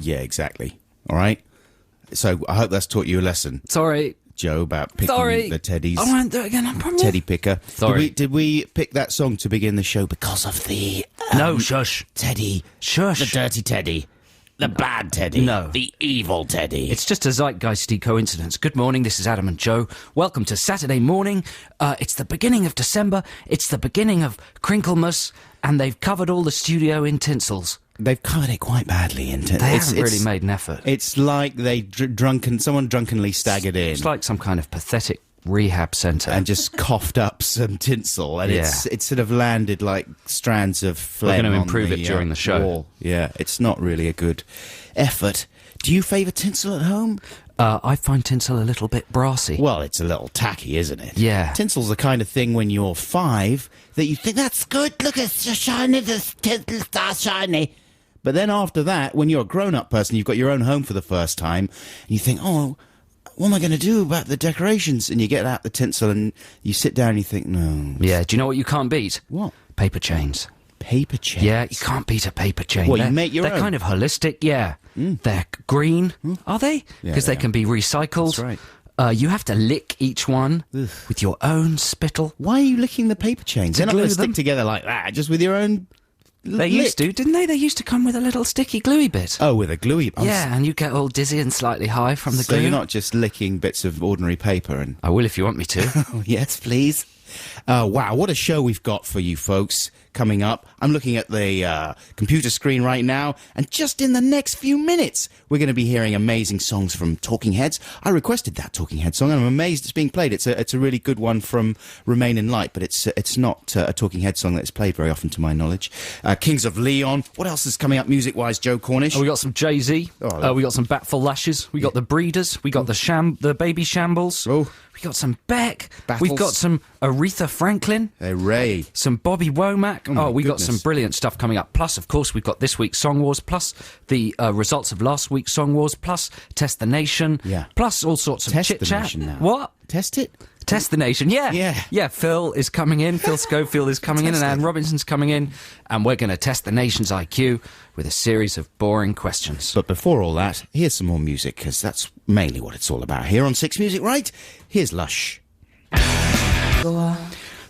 Yeah, exactly. All right? So I hope that's taught you a lesson. Sorry. Joe, about picking the teddies. I won't do it again, I promise. Teddy picker. Sorry. Did we pick that song to begin the show because of the... No, shush. Teddy. Shush. The dirty Teddy. The bad Teddy. No. The evil Teddy. It's just a zeitgeisty coincidence. Good morning, this is Adam and Joe. Welcome to Saturday morning. It's the beginning of December. It's the beginning of Crinklemas, and they've covered all the studio in tinsels. They've covered it quite badly, isn't it? They haven't really made an effort. It's like someone drunkenly staggered in. It's like some kind of pathetic rehab centre. And just coughed up some tinsel, and it's sort of landed like strands of phlegm. We're going to improve it during the show. Wall. Yeah, it's not really a good effort. Do you favour tinsel at home? I find tinsel a little bit brassy. Well, it's a little tacky, isn't it? Yeah. Tinsel's the kind of thing when you're 5 that you think, that's good, look, it's shiny, this tinsel star's shiny. But then after that, when you're a grown-up person, you've got your own home for the first time, and you think, oh, what am I going to do about the decorations? And you get out the tinsel and you sit down and you think, no. Yeah, do you know what you can't beat? What? Paper chains. Paper chains? Yeah, you can't beat a paper chain. Well, you make your own? They're kind of holistic, yeah. They're green. Are they? Because they can be recycled. That's right. You have to lick each one with your own spittle. Why are you licking the paper chains? They're not going to stick together like that, just with your own... They used to, didn't they? They used to come with a little sticky gluey bit. Oh, with a gluey... Yeah, and you get all dizzy and slightly high from the glue. So you're not just licking bits of ordinary paper and... I will if you want me to. Oh, yes, please. Wow, what a show we've got for you folks coming up. I'm looking at the computer screen right now, and just in the next few minutes, we're going to be hearing amazing songs from Talking Heads. I requested that Talking Heads song, and I'm amazed it's being played. It's a really good one from Remain in Light, but it's not a Talking Heads song that's played very often, to my knowledge. Kings of Leon. What else is coming up music-wise, Joe Cornish? We got some Jay-Z. We got some Batful Lashes. We got the Breeders. We got the Baby Shambles. Oh. We got some Beck. Battles. We've got some Aretha Franklin. Ray. Some Bobby Womack. We got some brilliant stuff coming up. Plus, of course, we've got this week's Song Wars, plus the results of last week's Song Wars, plus Test the Nation. Yeah. Plus all sorts of Test the chit-chat. Nation now. What? Test it? Test the Nation, yeah. Yeah, Phil is coming in, Phil Schofield is coming in, and Anne Robinson's coming in, and we're going to test the nation's IQ with a series of boring questions. But before all that, here's some more music, because that's mainly what it's all about here on Six Music, right? Here's Lush.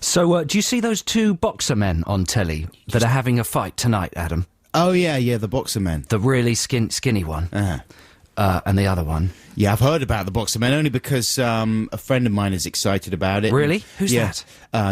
So, do you see those two boxer men on telly that are having a fight tonight, Adam? Oh, yeah, the boxer men. The really skinny one. And the other one. Yeah, I've heard about the boxer men only because a friend of mine is excited about it. Really? Who's that?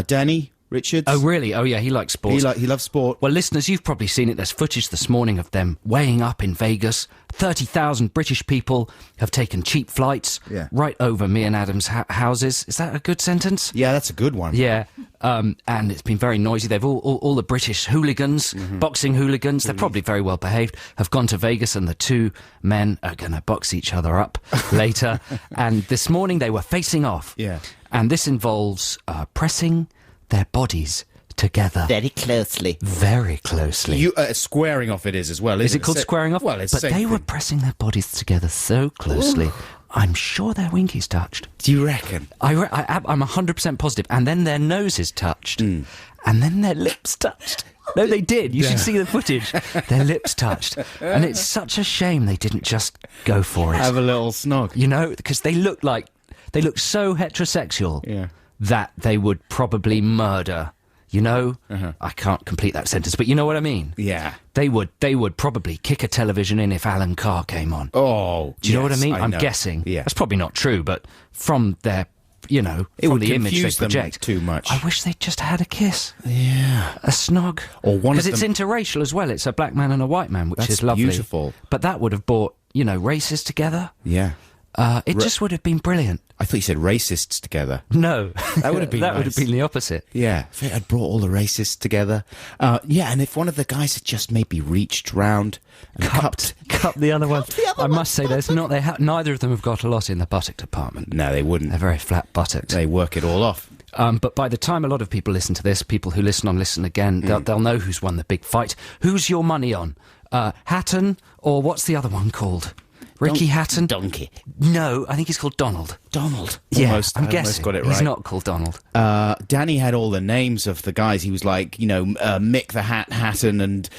Danny Richards. Oh, really? Oh, yeah, he likes sport. He loves sport. Well, listeners, you've probably seen it. There's footage this morning of them weighing up in Vegas. 30,000 British people have taken cheap flights right over me and Adam's houses. Is that a good sentence? Yeah, that's a good one. Yeah. And it's been very noisy. They've all the British hooligans, boxing hooligans, they're probably very well behaved, have gone to Vegas, and the two men are going to box each other up later. And this morning they were facing off. Yeah. And this involves pressing their bodies together. Very closely. Very closely. Squaring off it is as well, Is it called squaring off? Well, it's But they were pressing their bodies together so closely. Ooh. I'm sure their winkies touched. Do you reckon? I'm 100% positive. And then their noses touched. And then their lips touched. No, they did. You should see the footage. Their lips touched. And it's such a shame they didn't just go for it. Have a little snog. You know, because they look so heterosexual that they would probably murder. You know, I can't complete that sentence, but you know what I mean? Yeah. They would probably kick a television in if Alan Carr came on. Oh, do you know what I mean? I'm know. guessing. Yeah. That's probably not true, but from their, from the image they project. Too much. I wish they'd just had a kiss. Yeah. A snog. Or one of them. Because it's interracial as well. It's a black man and a white man, which is lovely. Beautiful. But that would have brought, races together. Yeah. It just would have been brilliant. I thought you said racists together. No. That would have been That nice. would have been the opposite. Yeah. If it had brought all the racists together. And if one of the guys had just maybe reached round and cupped the other one. I must say, neither of them have got a lot in the buttock department. No, they wouldn't. They're very flat buttocks. They work it all off. But by the time a lot of people listen to this, people who listen on Listen Again, they'll know who's won the big fight. Who's your money on? Hatton, or what's the other one called? Ricky Hatton? Donkey. No, I think he's called Donald. Donald. Yeah, Almost, I'm I guessing. almost got it right. He's not called Donald. Danny had all the names of the guys. He was like, Mick the Hatton and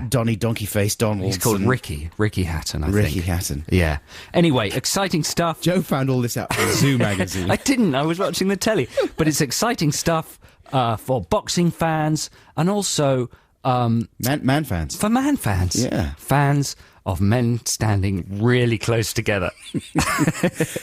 Donny Donkey Face Donald. He's called Ricky Hatton, I think. Ricky Hatton. Yeah. Anyway, exciting stuff. Joe found all this out from Zoo magazine. I didn't. I was watching the telly. But it's exciting stuff for boxing fans and also... man fans. For man fans. Yeah. Fans of men standing really close together.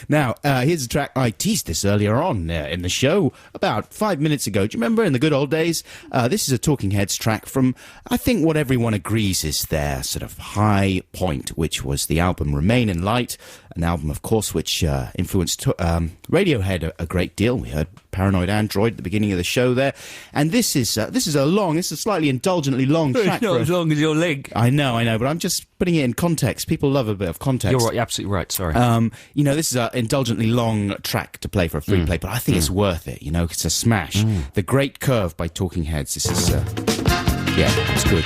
Now, here's a track. I teased this earlier on in the show about 5 minutes ago. Do you remember in the good old days? This is a Talking Heads track from, I think, what everyone agrees is their sort of high point, which was the album Remain in Light, an album, of course, which influenced Radiohead a great deal. We heard Paranoid Android at the beginning of the show there. And this is a slightly indulgently long track. It's not as long as your leg. I know, but I'm just putting it in context. People love a bit of context. You're right, you're absolutely right, sorry. This is an indulgently long track to play for a free play, but I think it's worth it, it's a smash. The Great Curve by Talking Heads. This is, it's good.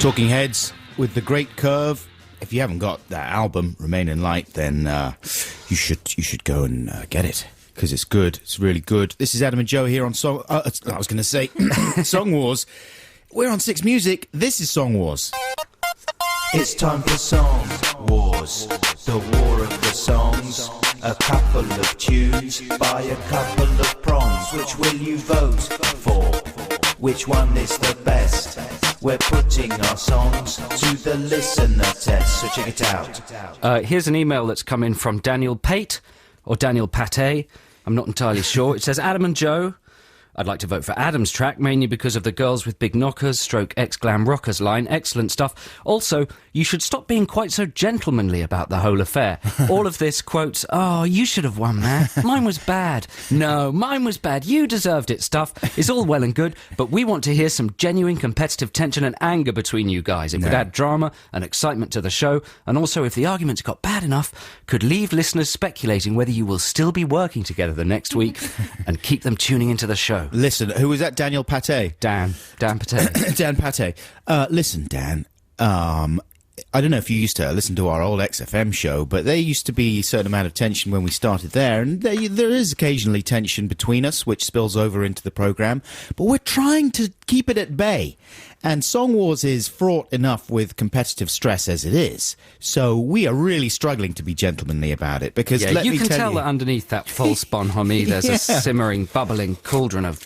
Talking Heads with The Great Curve. If you haven't got that album, Remain in Light, then you should go and get it, because it's good. It's really good. This is Adam and Joe here on Song... I was going to say Song Wars. We're on Six Music. This is Song Wars. It's time for Song Wars, the war of the songs. A couple of tunes by a couple of prongs. Which will you vote for? Which one is the best? We're putting our songs to the listener test, so check it out. Here's an email that's come in from Daniel Pate, or Daniel Pate. I'm not entirely sure. It says, Adam and Joe, I'd like to vote for Adam's track, mainly because of the Girls with Big Knockers, stroke ex-glam rockers line. Excellent stuff. Also, you should stop being quite so gentlemanly about the whole affair. All of this, quotes, oh, you should have won, man. Mine was bad. No, mine was bad. You deserved it stuff. It's all well and good, but we want to hear some genuine competitive tension and anger between you guys. It would add drama and excitement to the show, and also, if the arguments got bad enough, could leave listeners speculating whether you will still be working together the next week and keep them tuning into the show. Listen, who was that? Daniel Pate? Dan Pate. Dan Pate. Listen, Dan, I don't know if you used to listen to our old XFM show, but there used to be a certain amount of tension when we started there, and there is occasionally tension between us, which spills over into the programme, but we're trying to keep it at bay. And Song Wars is fraught enough with competitive stress as it is, so we are really struggling to be gentlemanly about it, because you can tell that underneath that false bonhomie there's a simmering, bubbling cauldron of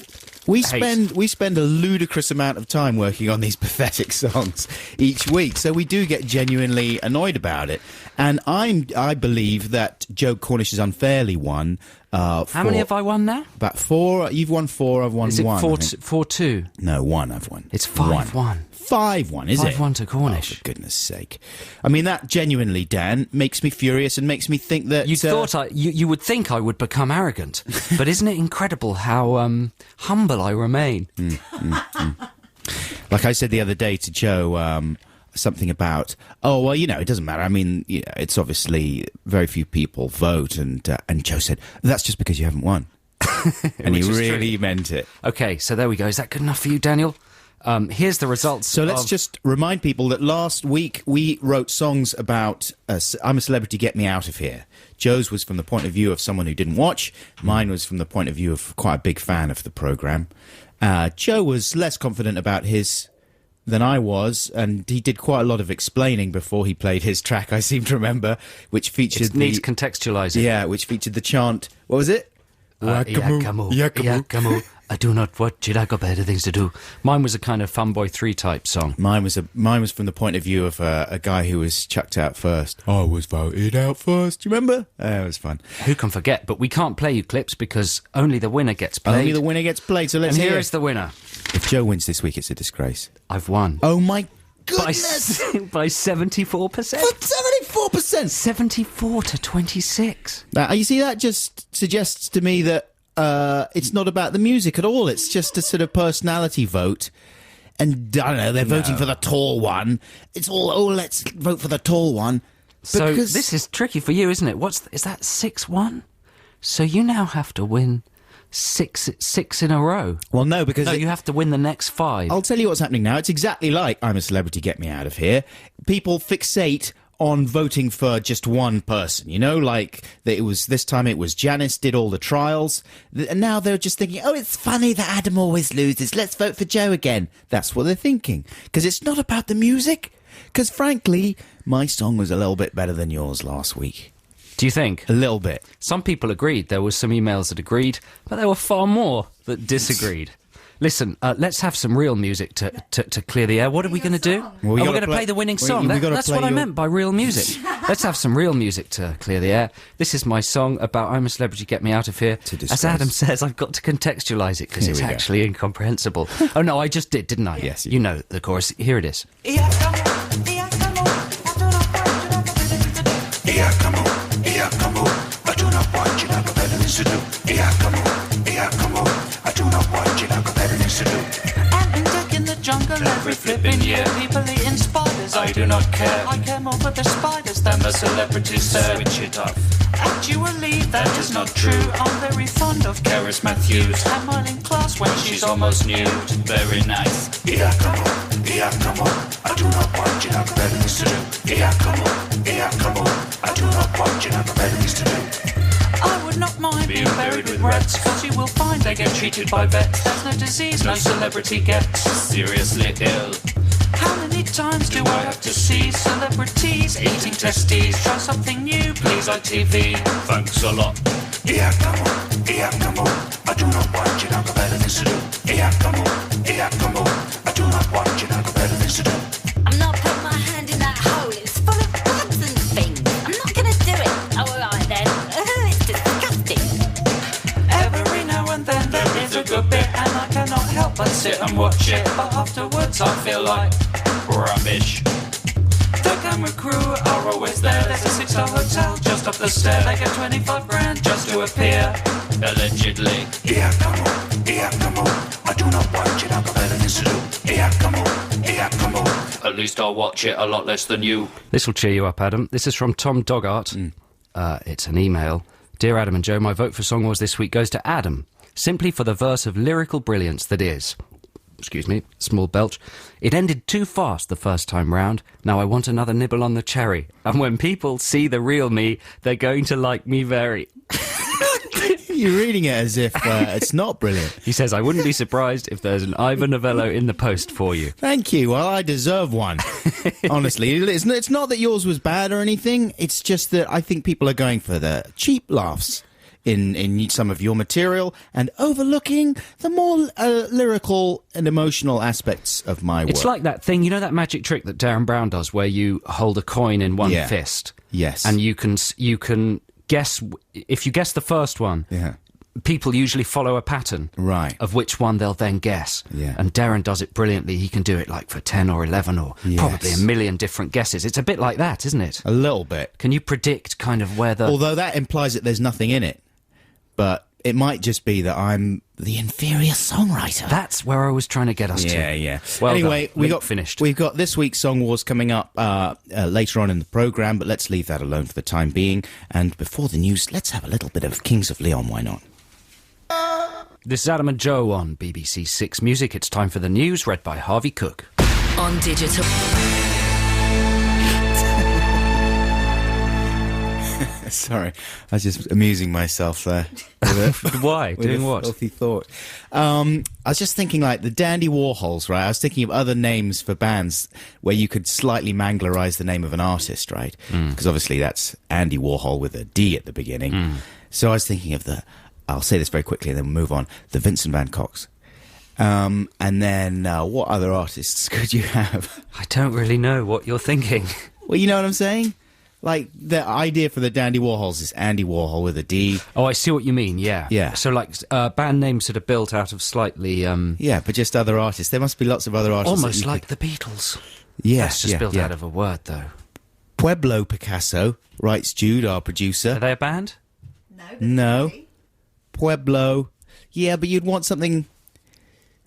We spend a ludicrous amount of time working on these pathetic songs each week, so we do get genuinely annoyed about it. And I believe that Joe Cornish has unfairly won. How many have I won now? About 4. You've won 4. I've won 1. Is it 4-2? No, 1. I've won. It's 5-1. 5-1, is it? 5-1 to Cornish. Oh, for goodness sake! I mean, that genuinely, Dan, makes me furious and makes me think that you would think I would become arrogant, but isn't it incredible how humble I remain? Like I said the other day to Joe, something about, it doesn't matter. I mean, it's obviously very few people vote, and Joe said, that's just because you haven't won. And he really meant it. Okay, so there we go. Is that good enough for you, Daniel? Here's the results. So let's just remind people that last week we wrote songs about I'm a Celebrity, Get Me Out of Here. Joe's was from the point of view of someone who didn't watch. Mine was from the point of view of quite a big fan of the programme. Joe was less confident about his than I was, and he did quite a lot of explaining before he played his track, I seem to remember, which featured it needs contextualising. Yeah, which featured the chant. What was it? Yakamoo. I do not watch it. I got better things to do. Mine was a kind of Funboy 3 type song. Mine was from the point of view of a guy who was chucked out first. I was voted out first. Do you remember? It was fun. Who can forget? But we can't play you clips because only the winner gets played. Only the winner gets played. So let's hear. And here is the winner. If Joe wins this week, it's a disgrace. I've won. Oh my goodness! By 74%. For 74%. 74 to 26. Now you see, that just suggests to me that it's not about the music at all. It's just a sort of personality vote. And I don't know, they're voting for the tall one. It's all, let's vote for the tall one. So this is tricky for you, isn't it? Is that 6-1? So you now have to win six in a row. Well, no, because... No, you have to win the next 5. I'll tell you what's happening now. It's exactly like I'm a Celebrity, Get Me Out of Here. People fixate on voting for just one person, you know, like this time it was Janice did all the trials, and now they're just thinking, oh, it's funny that Adam always loses, let's vote for Joe again. That's what they're thinking, because it's not about the music, because frankly, my song was a little bit better than yours last week. Do you think? A little bit. Some people agreed. There were some emails that agreed, but there were far more that disagreed. Listen, let's have some real music to clear the air. What are we going to do? Well, we're going to play the winning song. That's what I meant by real music. Let's have some real music to clear the air. This is my song about I'm a Celebrity, Get Me Out of Here. As Adam says, I've got to contextualise it because it's actually incomprehensible. Oh, no, I just did, didn't I? Yes. You know the chorus. Here it is. I do not want you like a better things to do. Come on, I do not want you like a better things to do. And in deck in the jungle every flipping year, people eating spiders, I do not care. I care more for the spiders than the celebrities there. Switch it off. Actually, that is not true. I'm very fond of Karis Matthews. and Marlene Class when she's almost nude. Very nice. Come on, I do not want you like a better things to do. Come on, I do not want you like a better things to do. I would not mind being buried with rats, cause you will find they get treated by vets. There's no disease no celebrity gets Seriously ill. How many times do I have to see celebrities eating testes? Try something new, please, ITV. Thanks a lot. Come on, I do not want you like a better things to do. Come on, I do not want you like a better things to do. I'm not putting my hand in that hole. It's full of bugs and things. I'm not going to do it. Oh, all right then. It's disgusting. Every now and then there is a good bit, and I cannot help but sit and watch it. But afterwards I feel like Rubbish. the camera crew are always there. There's a 6-star hotel just up the stair. They get 25 grand just to appear. Allegedly. Come on, I do not want you like a better things to do. Come on, at least I'll watch it a lot less than you. This will cheer you up, Adam. This is from Tom Doggart. It's an email. Dear Adam and Joe, my vote for Song Wars this week goes to Adam, simply for the verse of lyrical brilliance that is... Excuse me, small belch. It ended too fast the first time round. Now I want another nibble on the cherry. And when people see the real me, they're going to like me very. You're reading it as if it's not brilliant. He says, I wouldn't be surprised if there's an Ivor Novello in the post for you. Thank you. Well, I deserve one. Honestly, it's not that yours was bad or anything. It's just that I think people are going for the cheap laughs in some of your material and overlooking the more lyrical and emotional aspects of my work. It's like that thing, you know that magic trick that Darren Brown does where you hold a coin in one Yeah. fist? Yes. And you can guess, if you guess the first one, Yeah. people usually follow a pattern Right. of which one they'll then guess. Yeah. And Darren does it brilliantly. He can do it like for 10 or 11 or Yes. probably a million different guesses. It's a bit like that, isn't it? A little bit. Can you predict kind of where the... Although that implies that there's nothing in it. But it might just be that I'm the inferior songwriter. That's where I was trying to get us to. Yeah. Well anyway, done. Link finished. We've got this week's Song Wars coming up later on in the programme, but let's leave that alone for the time being. And before the news, let's have a little bit of Kings of Leon, why not? This is Adam and Joe on BBC Six Music. It's time for the news, read by Harvey Cook. On digital. Sorry, I was just amusing myself there. Why? With Doing a what? filthy thought. I was just thinking like the Dandy Warhols, right? I was thinking of other names for bands where you could slightly manglerize the name of an artist, right? Because obviously that's Andy Warhol with a D at the beginning. So I was thinking of I'll say this very quickly and then we'll move on, the Vincent Van Cox. And then what other artists could you have? I don't really know what you're thinking. Well, you know what I'm saying? Like, the idea for the Dandy Warhols is Andy Warhol with a D. Oh, I see what you mean, yeah. Yeah. So, like, band names that are built out of slightly... Yeah, but just other artists. There must be lots of other artists. almost like the Beatles. Yeah, That's just built out of a word, though. Pueblo Picasso, writes Jude, our Are producer. they a band? No. Pueblo. Yeah, but you'd want something...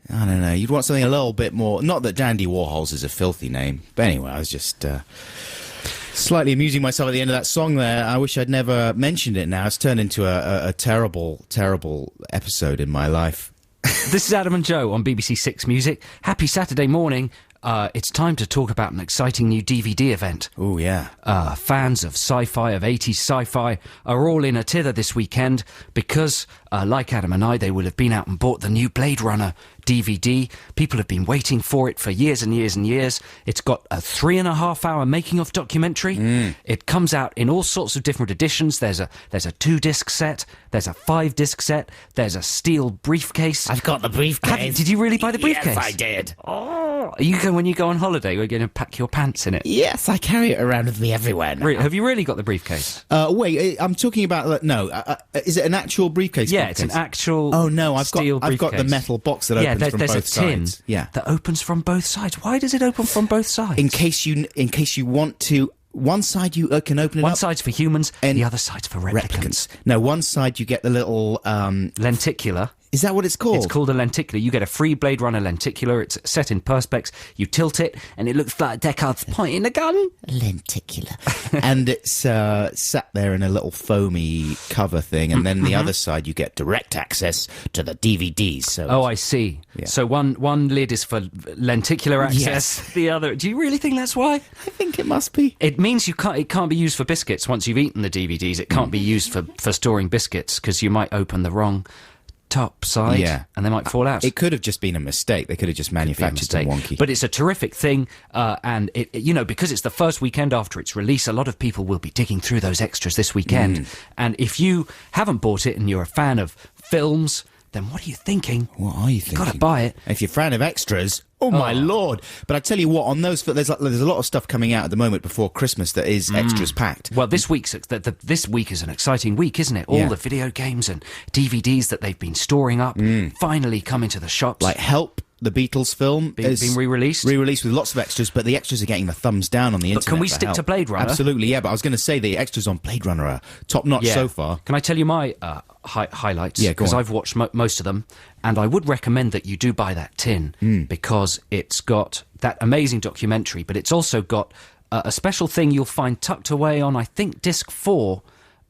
I don't know. You'd want something a little bit more... Not that Dandy Warhols is a filthy name. But anyway, I was just... Slightly amusing myself at the end of that song there. I wish I'd never mentioned it now. It's turned into a terrible, terrible episode in my life. This is Adam and Joe on BBC Six Music. Happy Saturday morning. It's time to talk about an exciting new DVD event. Oh, yeah. Fans of sci-fi, of 80s sci-fi, are all in a tither this weekend because, like Adam and I, they will have been out and bought the new Blade Runner DVD. People have been waiting for it for years and years and years. It's got a 3.5-hour making-of documentary. It comes out in all sorts of different editions. There's a 2-disc set. There's a 5-disc set. There's a steel briefcase. I've got the briefcase. Did you really buy the briefcase? Yes, I did. Oh, when you go on holiday, you're going to pack your pants in it. Yes, I carry it around with me everywhere now. Have you really got the briefcase? Wait, I'm talking about... No, is it an actual briefcase? Yeah, it's an actual Oh, no, I've steel got briefcase. the metal box that opens from there's both a tin sides. Yeah. that opens from both sides. Why does it open from both sides? In case you want to... One side you can open it One up. side's for humans, and the other side's for replicants. No, one side you get the little... Lenticular. Is that what it's called? It's called a lenticular. You get a free Blade Runner lenticular. It's set in perspex. You tilt it, and it looks like Deckard's pointing a gun. Lenticular. And it's sat there in a little foamy cover thing, and then the other side you get direct access to the DVDs. So Oh, I see. Yeah. So one lid is for lenticular access. Yes. The other... Do you really think that's why? I think it must be. It means it can't be used for biscuits. Once you've eaten the DVDs, it can't be used for storing biscuits because you might open the wrong top side, and they might fall out. It could have just been a mistake. They could have just manufactured them wonky. But it's a terrific thing, and because it's the first weekend after its release, a lot of people will be digging through those extras this weekend. And if you haven't bought it and you're a fan of films, then what are you thinking? What are you thinking? You've got to buy it. If you're a fan of extras, oh my lord! But I tell you what, on those there's a lot of stuff coming out at the moment before Christmas that is extras packed. Well, this week is an exciting week, isn't it? All the video games and DVDs that they've been storing up finally come into the shops. Like Help, the Beatles film, Being re-released. Re-released with lots of extras, but the extras are getting the thumbs down on the internet. But can we for stick Help. to Blade Runner? Absolutely, yeah. But I was going to say the extras on Blade Runner are top notch so far. Can I tell you my highlights? Yeah, go because on. I've watched most of them, and I would recommend that you do buy that tin because it's got that amazing documentary, but it's also got a special thing you'll find tucked away on, I think, disc 4.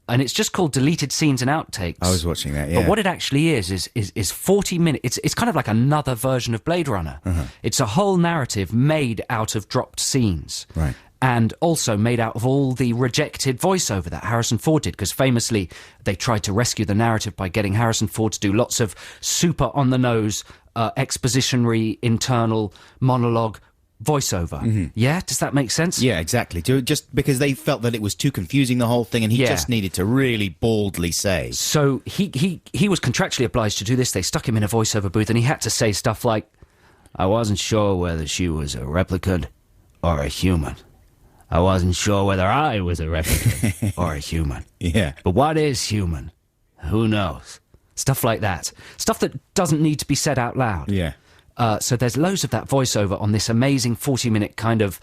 And it's just called Deleted Scenes and Outtakes. I was watching that, yeah. But what it actually is 40 minutes. It's kind of like another version of Blade Runner. It's a whole narrative made out of dropped scenes. Right. And also made out of all the rejected voiceover that Harrison Ford did, because famously they tried to rescue the narrative by getting Harrison Ford to do lots of super on-the-nose, expositionary, internal monologue voiceover. Yeah? Does that make sense? Yeah, exactly. Just because they felt that it was too confusing, the whole thing, and he just needed to really baldly say. So he was contractually obliged to do this. They stuck him in a voiceover booth, and he had to say stuff like, I wasn't sure whether she was a replicant or a human. I wasn't sure whether I was a replicant or a human. Yeah. But what is human? Who knows? Stuff like that. Stuff that doesn't need to be said out loud. Yeah. So there's loads of that voiceover on this amazing 40-minute kind of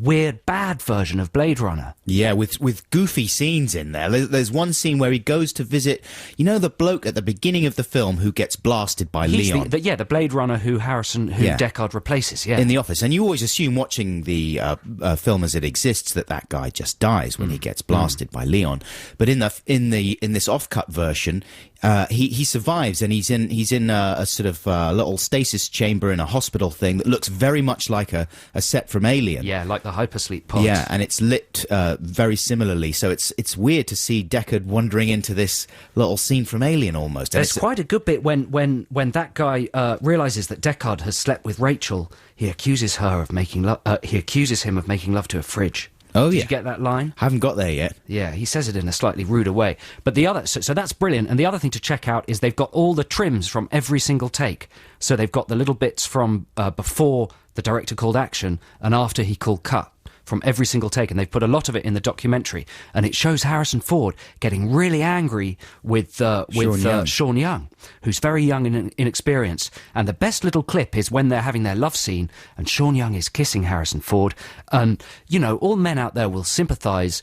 weird, bad version of Blade Runner. Yeah, with goofy scenes in there. There's one scene where he goes to visit, the bloke at the beginning of the film who gets blasted by Leon. The Blade Runner who Deckard replaces, in the office. And you always assume watching the film as it exists that guy just dies when he gets blasted by Leon. But in this off-cut version, he survives, and he's in a sort of little stasis chamber in a hospital thing that looks very much like a set from Alien. Yeah, like the hypersleep pod. Yeah, and it's lit very similarly. So it's weird to see Deckard wandering into this little scene from Alien almost. There's quite a good bit when that guy realizes that Deckard has slept with Rachel. He accuses her of making love. He accuses him of making love to a fridge. Oh, Did yeah. you get that line? Haven't got there yet. Yeah, he says it in a slightly ruder way. But the other, so that's brilliant. And the other thing to check out is they've got all the trims from every single take. So they've got the little bits from before the director called action and after he called cut from every single take. And they've put a lot of it in the documentary. And it shows Harrison Ford getting really angry with Sean Young, who's very young and inexperienced. And the best little clip is when they're having their love scene and Sean Young is kissing Harrison Ford. And, all men out there will sympathise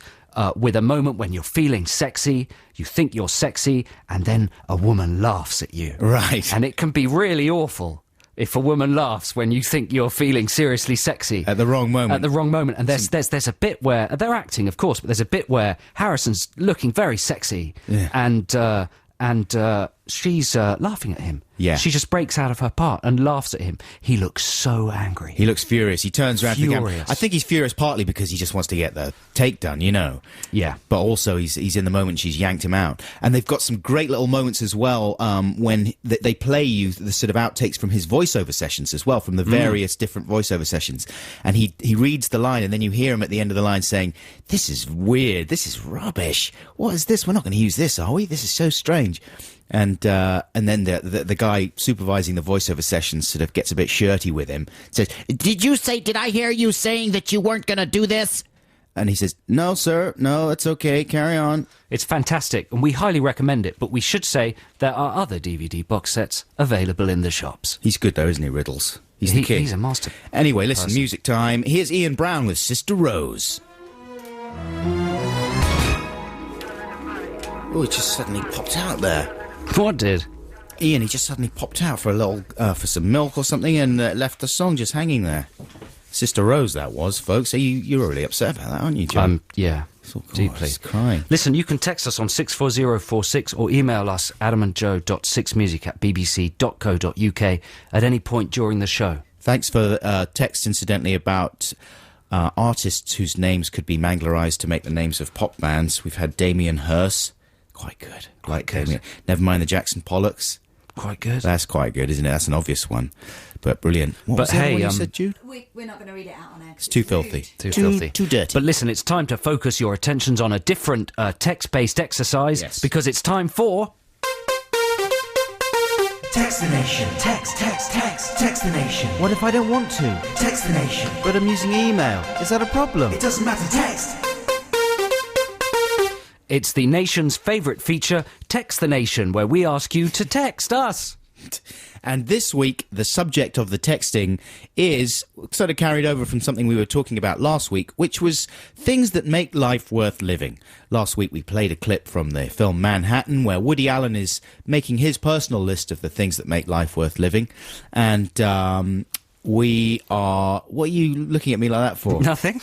with a moment when you're feeling sexy, you think you're sexy, and then a woman laughs at you. Right. And it can be really awful. if a woman laughs when you think you're feeling seriously sexy. At the wrong moment. At the wrong moment. And there's a bit where... They're acting, of course, but there's a bit where Harrison's looking very sexy. Yeah. And she's laughing at him. Yeah. She just breaks out of her part and laughs at him. He looks so angry. He looks furious. He turns around to the camera. Furious. I think he's furious partly because he just wants to get the take done, you know. Yeah. But also he's in the moment she's yanked him out. And they've got some great little moments as well when they play you the sort of outtakes from his voiceover sessions as well, from the various different voiceover sessions. And he reads the line and then you hear him at the end of the line saying, "This is weird. This is rubbish. What is this? We're not going to use this, are we? This is so strange." And then the guy supervising the voiceover sessions sort of gets a bit shirty with him. Says, did I hear you saying that you weren't going to do this? And he says, "No, sir. No, it's okay. Carry on." It's fantastic, and we highly recommend it, but we should say there are other DVD box sets available in the shops. He's good though, isn't he, Riddles? He's the king. He's a master. Anyway, listen, person. music time. Here's Ian Brown with Sister Rose. Oh, it just suddenly popped out there. What did? Ian, he just suddenly popped out for a little, for some milk or something and left the song just hanging there. Sister Rose, that was, folks. So you're really upset about that, aren't you, Joe? Yeah, So, God, deeply. he's crying. Listen, you can text us on 64046 or email us adamandjoe.6music@bbc.co.uk at any point during the show. Thanks for text, incidentally, about artists whose names could be manglerized to make the names of pop bands. We've had Damien Hirst. Quite good. Quite good. Damien. Never mind the Jackson Pollocks. Quite good. That's quite good, isn't it? That's an obvious one. But brilliant. What was the other one you said, Jude? We're not going to read it out on air. It's too filthy. Too filthy. Too dirty. But listen, it's time to focus your attentions on a different text-based exercise because it's time for... Text the nation. Text the nation. What if I don't want to? Text the nation. But I'm using email. Is that a problem? It doesn't matter, text. It's the nation's favourite feature, Text the Nation, where we ask you to text us. And this week, the subject of the texting is sort of carried over from something we were talking about last week, which was things that make life worth living. Last week, we played a clip from the film Manhattan, where Woody Allen is making his personal list of the things that make life worth living. And we are... What are you looking at me like that for? Nothing.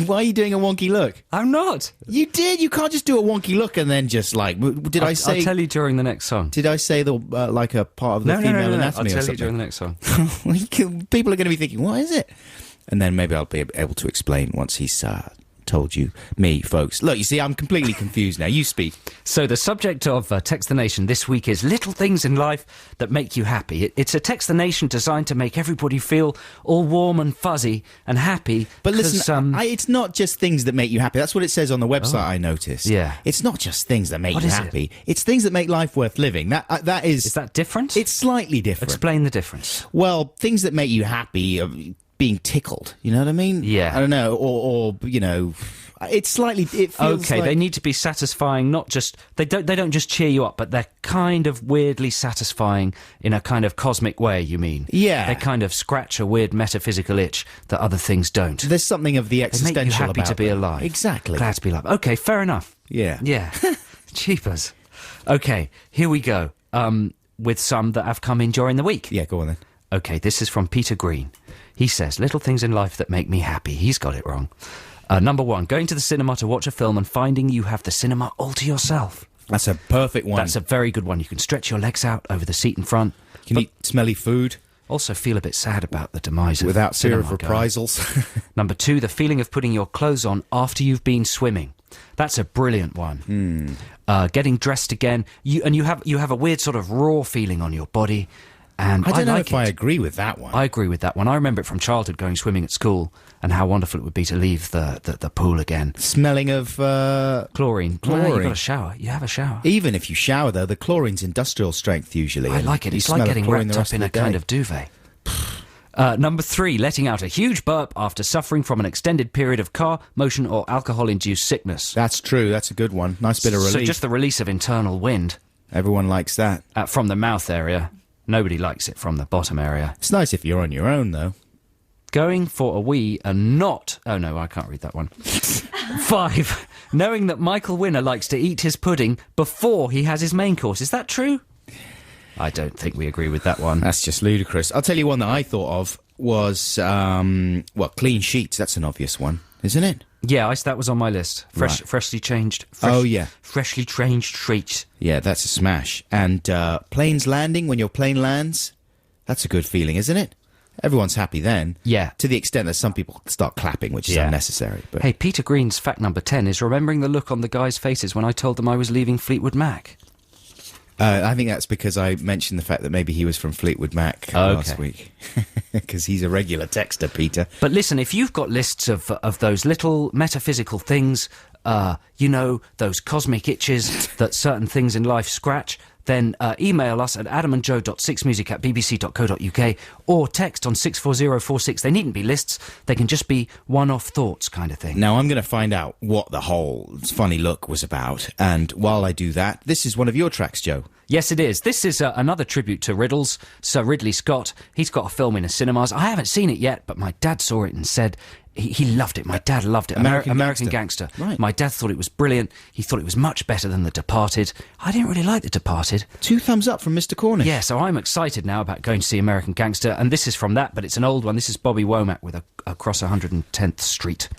Why are you doing a wonky look? I'm not. You did. You can't just do a wonky look and then just like... Did I say... I'll tell you during the next song. Did I say the like a part of the female anatomy I'll or tell you during something? the next song. People are going to be thinking, what is it? And then maybe I'll be able to explain once he's told you, me, folks. Look, you see, I'm completely confused now. You speak. So the subject of Text the Nation this week is little things in life that make you happy. It's a Text the Nation designed to make everybody feel all warm and fuzzy and happy. But listen, it's not just things that make you happy. That's what it says on the website, I noticed. Yeah. It's not just things that make What you is happy. It's things that make life worth living. That is... Is that different? It's slightly different. Explain the difference. Well, things that make you happy are being tickled. You know what I mean? Yeah. I don't know. Or you know... It's slightly... It feels okay, like... they need to be satisfying, not just... They don't just cheer you up, but they're kind of weirdly satisfying in a kind of cosmic way, you mean? Yeah. They kind of scratch a weird metaphysical itch that other things don't. There's something of the They existential make you happy about to be them. alive. Exactly. Glad to be alive. Okay, fair enough. Yeah. Yeah. Cheapers. Okay, here we go. With some that have come in during the week. Yeah, go on then. Okay, this is from Peter Green. He says, little things in life that make me happy. He's got it wrong. Number one, going to the cinema to watch a film and finding you have the cinema all to yourself. That's a perfect one. That's a very good one. You can stretch your legs out over the seat in front. You can eat smelly food Also feel a bit sad about the demise of without fear of cinema going. reprisals. Number two, the feeling of putting your clothes on after you've been swimming. That's a brilliant one. Getting dressed again, you have a weird sort of raw feeling on your body, and I don't know like if I agree with that one. I agree with that one. I remember it from childhood, going swimming at school, and how wonderful it would be to leave the pool again. Smelling of Chlorine. Chlorine. No, you've got a shower. You have a shower. Even if you shower, though, the chlorine's industrial strength usually. I and like it. you It's smell like of getting chlorine wrapped the up rest in of a the kind day. of duvet. Number three, letting out a huge burp after suffering from an extended period of car, motion, or alcohol-induced sickness. That's true. That's a good one. Nice bit of relief. So just the release of internal wind Everyone likes that. from the mouth area. Nobody likes it from the bottom area. It's nice if you're on your own, though. Going for a wee and not... Oh, no, I can't read that one. 5, knowing that Michael Winner likes to eat his pudding before he has his main course. Is that true? I don't think we agree with that one. That's just ludicrous. I'll tell you one that I thought of was, Clean Sheets. That's an obvious one, isn't it? Yeah, that was on my list. Right. Freshly changed. Freshly changed sheets. Yeah, that's a smash. And planes landing, when your plane lands, that's a good feeling, isn't it? Everyone's happy then. Yeah. To the extent that some people start clapping, which is unnecessary. But Hey, Peter Green's fact number 10 is remembering the look on the guys' faces when I told them I was leaving Fleetwood Mac. I think that's because I mentioned the fact that maybe he was from Fleetwood Mac last week. Because he's a regular texter, Peter. But listen, if you've got lists of those little metaphysical things, those cosmic itches that certain things in life scratch, then email us at adamandjoe.sixmusic@bbc.co.uk or text on 64046. They needn't be lists. They can just be one-off thoughts kind of thing. Now, I'm going to find out what the whole funny look was about. And while I do that, this is one of your tracks, Joe. Yes, it is. This is another tribute to Riddles, Sir Ridley Scott. He's got a film in the cinemas. I haven't seen it yet, but my dad saw it and said he loved it. My dad loved it. American Gangster. Right. My dad thought it was brilliant. He thought it was much better than The Departed. I didn't really like The Departed. 2 thumbs up from Mr. Cornish. Yeah, so I'm excited now about going to see American Gangster, and this is from that, but it's an old one. This is Bobby Womack with Across 110th Street.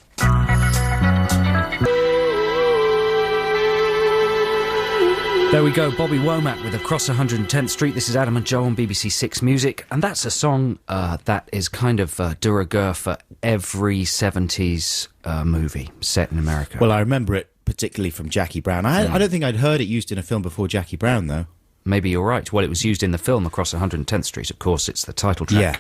There we go, Bobby Womack with Across 110th Street. This is Adam and Joe on BBC Six Music, and that's a song that is kind of de rigueur for every 70s movie set in America. Well, I remember it particularly from Jackie Brown. I don't think I'd heard it used in a film before Jackie Brown, though. Maybe you're right. Well, it was used in the film Across 110th Street, of course. It's the title track. Yeah.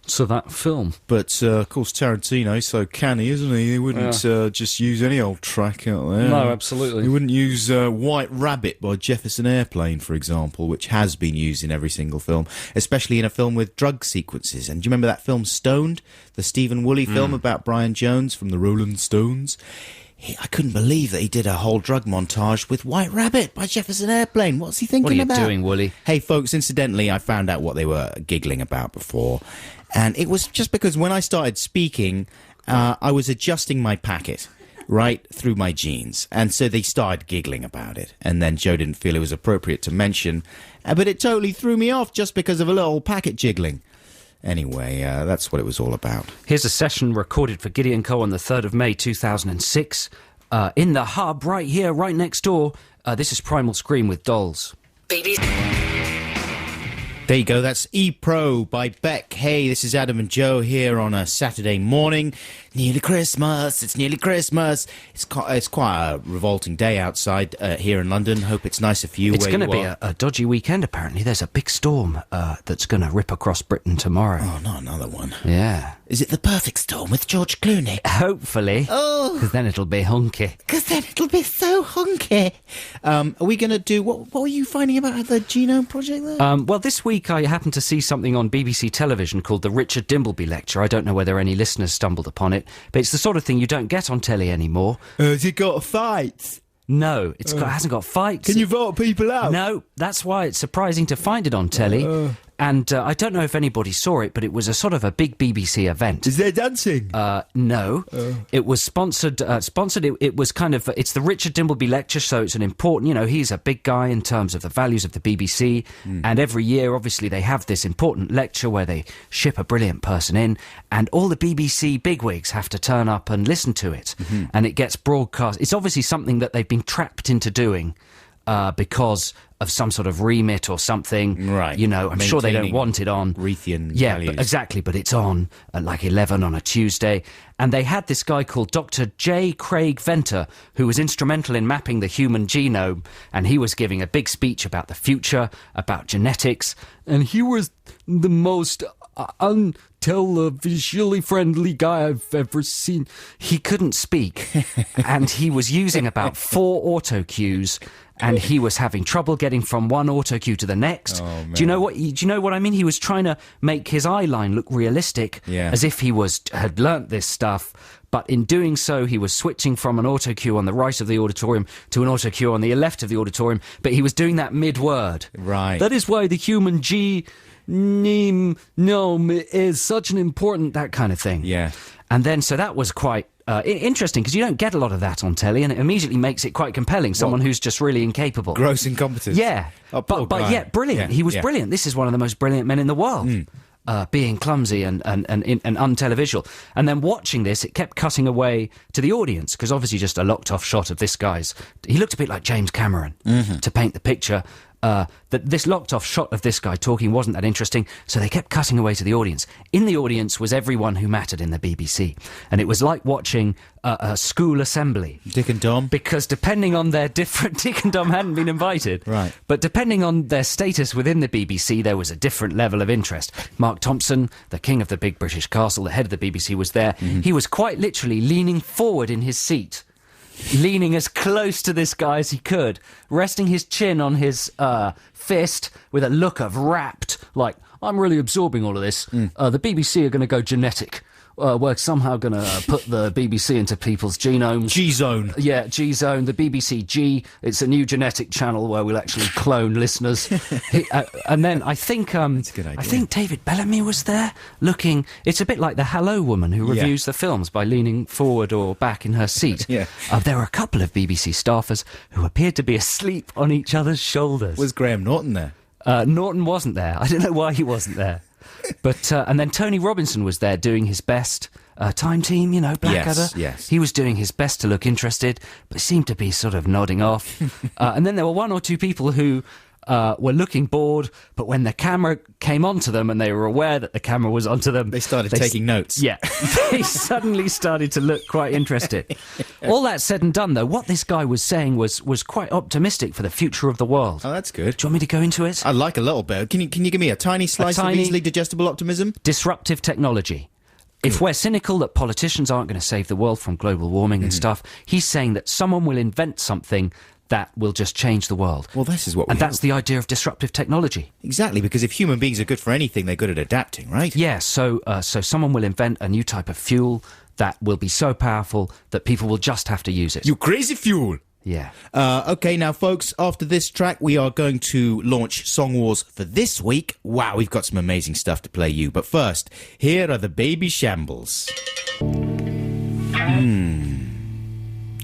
So that film. But, of course, Tarantino's so canny, isn't he? He wouldn't just use any old track out there. No, absolutely. He wouldn't use White Rabbit by Jefferson Airplane, for example, which has been used in every single film, especially in a film with drug sequences. And do you remember that film Stoned, the Stephen Woolley film about Brian Jones from the Rolling Stones? I couldn't believe that he did a whole drug montage with White Rabbit by Jefferson Airplane. What's he thinking about? What are you doing, Woolley? Hey, folks, incidentally, I found out what they were giggling about before. And it was just because when I started speaking, I was adjusting my packet right through my jeans. And so they started giggling about it. And then Joe didn't feel it was appropriate to mention. But it totally threw me off just because of a little packet jiggling. Anyway, that's what it was all about. Here's a session recorded for Gideon Co on the 3rd of May 2006. In the hub, right here, right next door. This is Primal Scream with Dolls. Baby. There you go, that's E-Pro by Beck. Hey, this is Adam and Joe here on a Saturday morning. Nearly Christmas, it's nearly Christmas. It's quite a revolting day outside here in London. Hope it's nicer for you It's where you are. going to be a dodgy weekend, apparently. There's a big storm that's going to rip across Britain tomorrow. Oh, not another one. Yeah. Is it The Perfect Storm with George Clooney? Hopefully. Oh. Because then it'll be hunky. Because then it'll be so hunky. Are we going to do... What were you finding about the Genome Project there? Well, this week I happened to see something on BBC television called the Richard Dimbleby Lecture. I don't know whether any listeners stumbled upon it, but it's the sort of thing you don't get on telly anymore. Has it got fights? No, it hasn't got fights. Can you vote people out? No, that's why it's surprising to find it on telly. And I don't know if anybody saw it, but it was a sort of a big BBC event. Is there dancing? No. It was sponsored. It was kind of... It's the Richard Dimbleby Lecture, so it's an important... he's a big guy in terms of the values of the BBC. And every year, obviously, they have this important lecture where they ship a brilliant person in, and all the BBC bigwigs have to turn up and listen to it. And it gets broadcast. It's obviously something that they've been trapped into doing because of some sort of remit or something. Right. I'm sure they don't want it on. Reithian values. But exactly, but it's on at like 11 on a Tuesday. And they had this guy called Dr. J. Craig Venter, who was instrumental in mapping the human genome, and he was giving a big speech about the future, about genetics, and he was the most untelevisionally friendly guy I've ever seen. He couldn't speak, and he was using about 4 auto cues, and he was having trouble getting from one auto cue to the next. Oh, man. Do you know what I mean? He was trying to make his eye line look realistic, as if he had learnt this stuff. But in doing so, he was switching from an auto cue on the right of the auditorium to an auto cue on the left of the auditorium. But he was doing that mid-word. Right. That is why the human genome is such an important... That kind of thing. Yeah. And then, so that was quite interesting because you don't get a lot of that on telly, and it immediately makes it quite compelling. Someone who's just really incapable. Gross incompetence. Yeah. But yet brilliant. Yeah, He was yeah. brilliant. This is one of the most brilliant men in the world. Being clumsy and untelevisual. And then watching this, it kept cutting away to the audience, because obviously just a locked-off shot of this guy's... He looked a bit like James Cameron, to paint the picture. That this locked-off shot of this guy talking wasn't that interesting, so they kept cutting away to the audience. In the audience was everyone who mattered in the BBC. And it was like watching a school assembly. Dick and Dom. Because depending on their different... Dick and Dom hadn't been invited. Right. But depending on their status within the BBC, there was a different level of interest. Mark Thompson, the king of the big British castle, the head of the BBC, was there. He was quite literally leaning forward in his seat, leaning as close to this guy as he could, resting his chin on his fist with a look of rapt, like, I'm really absorbing all of this. The BBC are going to go genetic. We're somehow going to put the BBC into people's genomes. G-Zone. Yeah, G-Zone, the BBC G. It's a new genetic channel where we'll actually clone listeners. And then I think That's a good idea. I think David Bellamy was there looking. It's a bit like the Hello woman who reviews the films by leaning forward or back in her seat. Yeah. There were a couple of BBC staffers who appeared to be asleep on each other's shoulders. Was Graham Norton there? Norton wasn't there. I don't know why he wasn't there. But and then Tony Robinson was there doing his best. Time Team, Blackadder. Yes. He was doing his best to look interested, but seemed to be sort of nodding off. And then there were one or two people who were looking bored, but when the camera came onto them and they were aware that the camera was onto them... They started taking notes. Yeah. They suddenly started to look quite interested. All that said and done, though, what this guy was saying was quite optimistic for the future of the world. Oh, that's good. Do you want me to go into it? I like a little bit. Can you give me a tiny slice of easily digestible optimism? Disruptive technology. If we're cynical that politicians aren't going to save the world from global warming and stuff, he's saying that someone will invent something that will just change the world. Well, this is what we And that's the idea of disruptive technology. Exactly, because if human beings are good for anything, they're good at adapting, right? Yeah, so someone will invent a new type of fuel that will be so powerful that people will just have to use it. You crazy fuel! Yeah. Okay, now, folks, after this track, we are going to launch Song Wars for this week. Wow, we've got some amazing stuff to play you. But first, here are the Baby Shambles.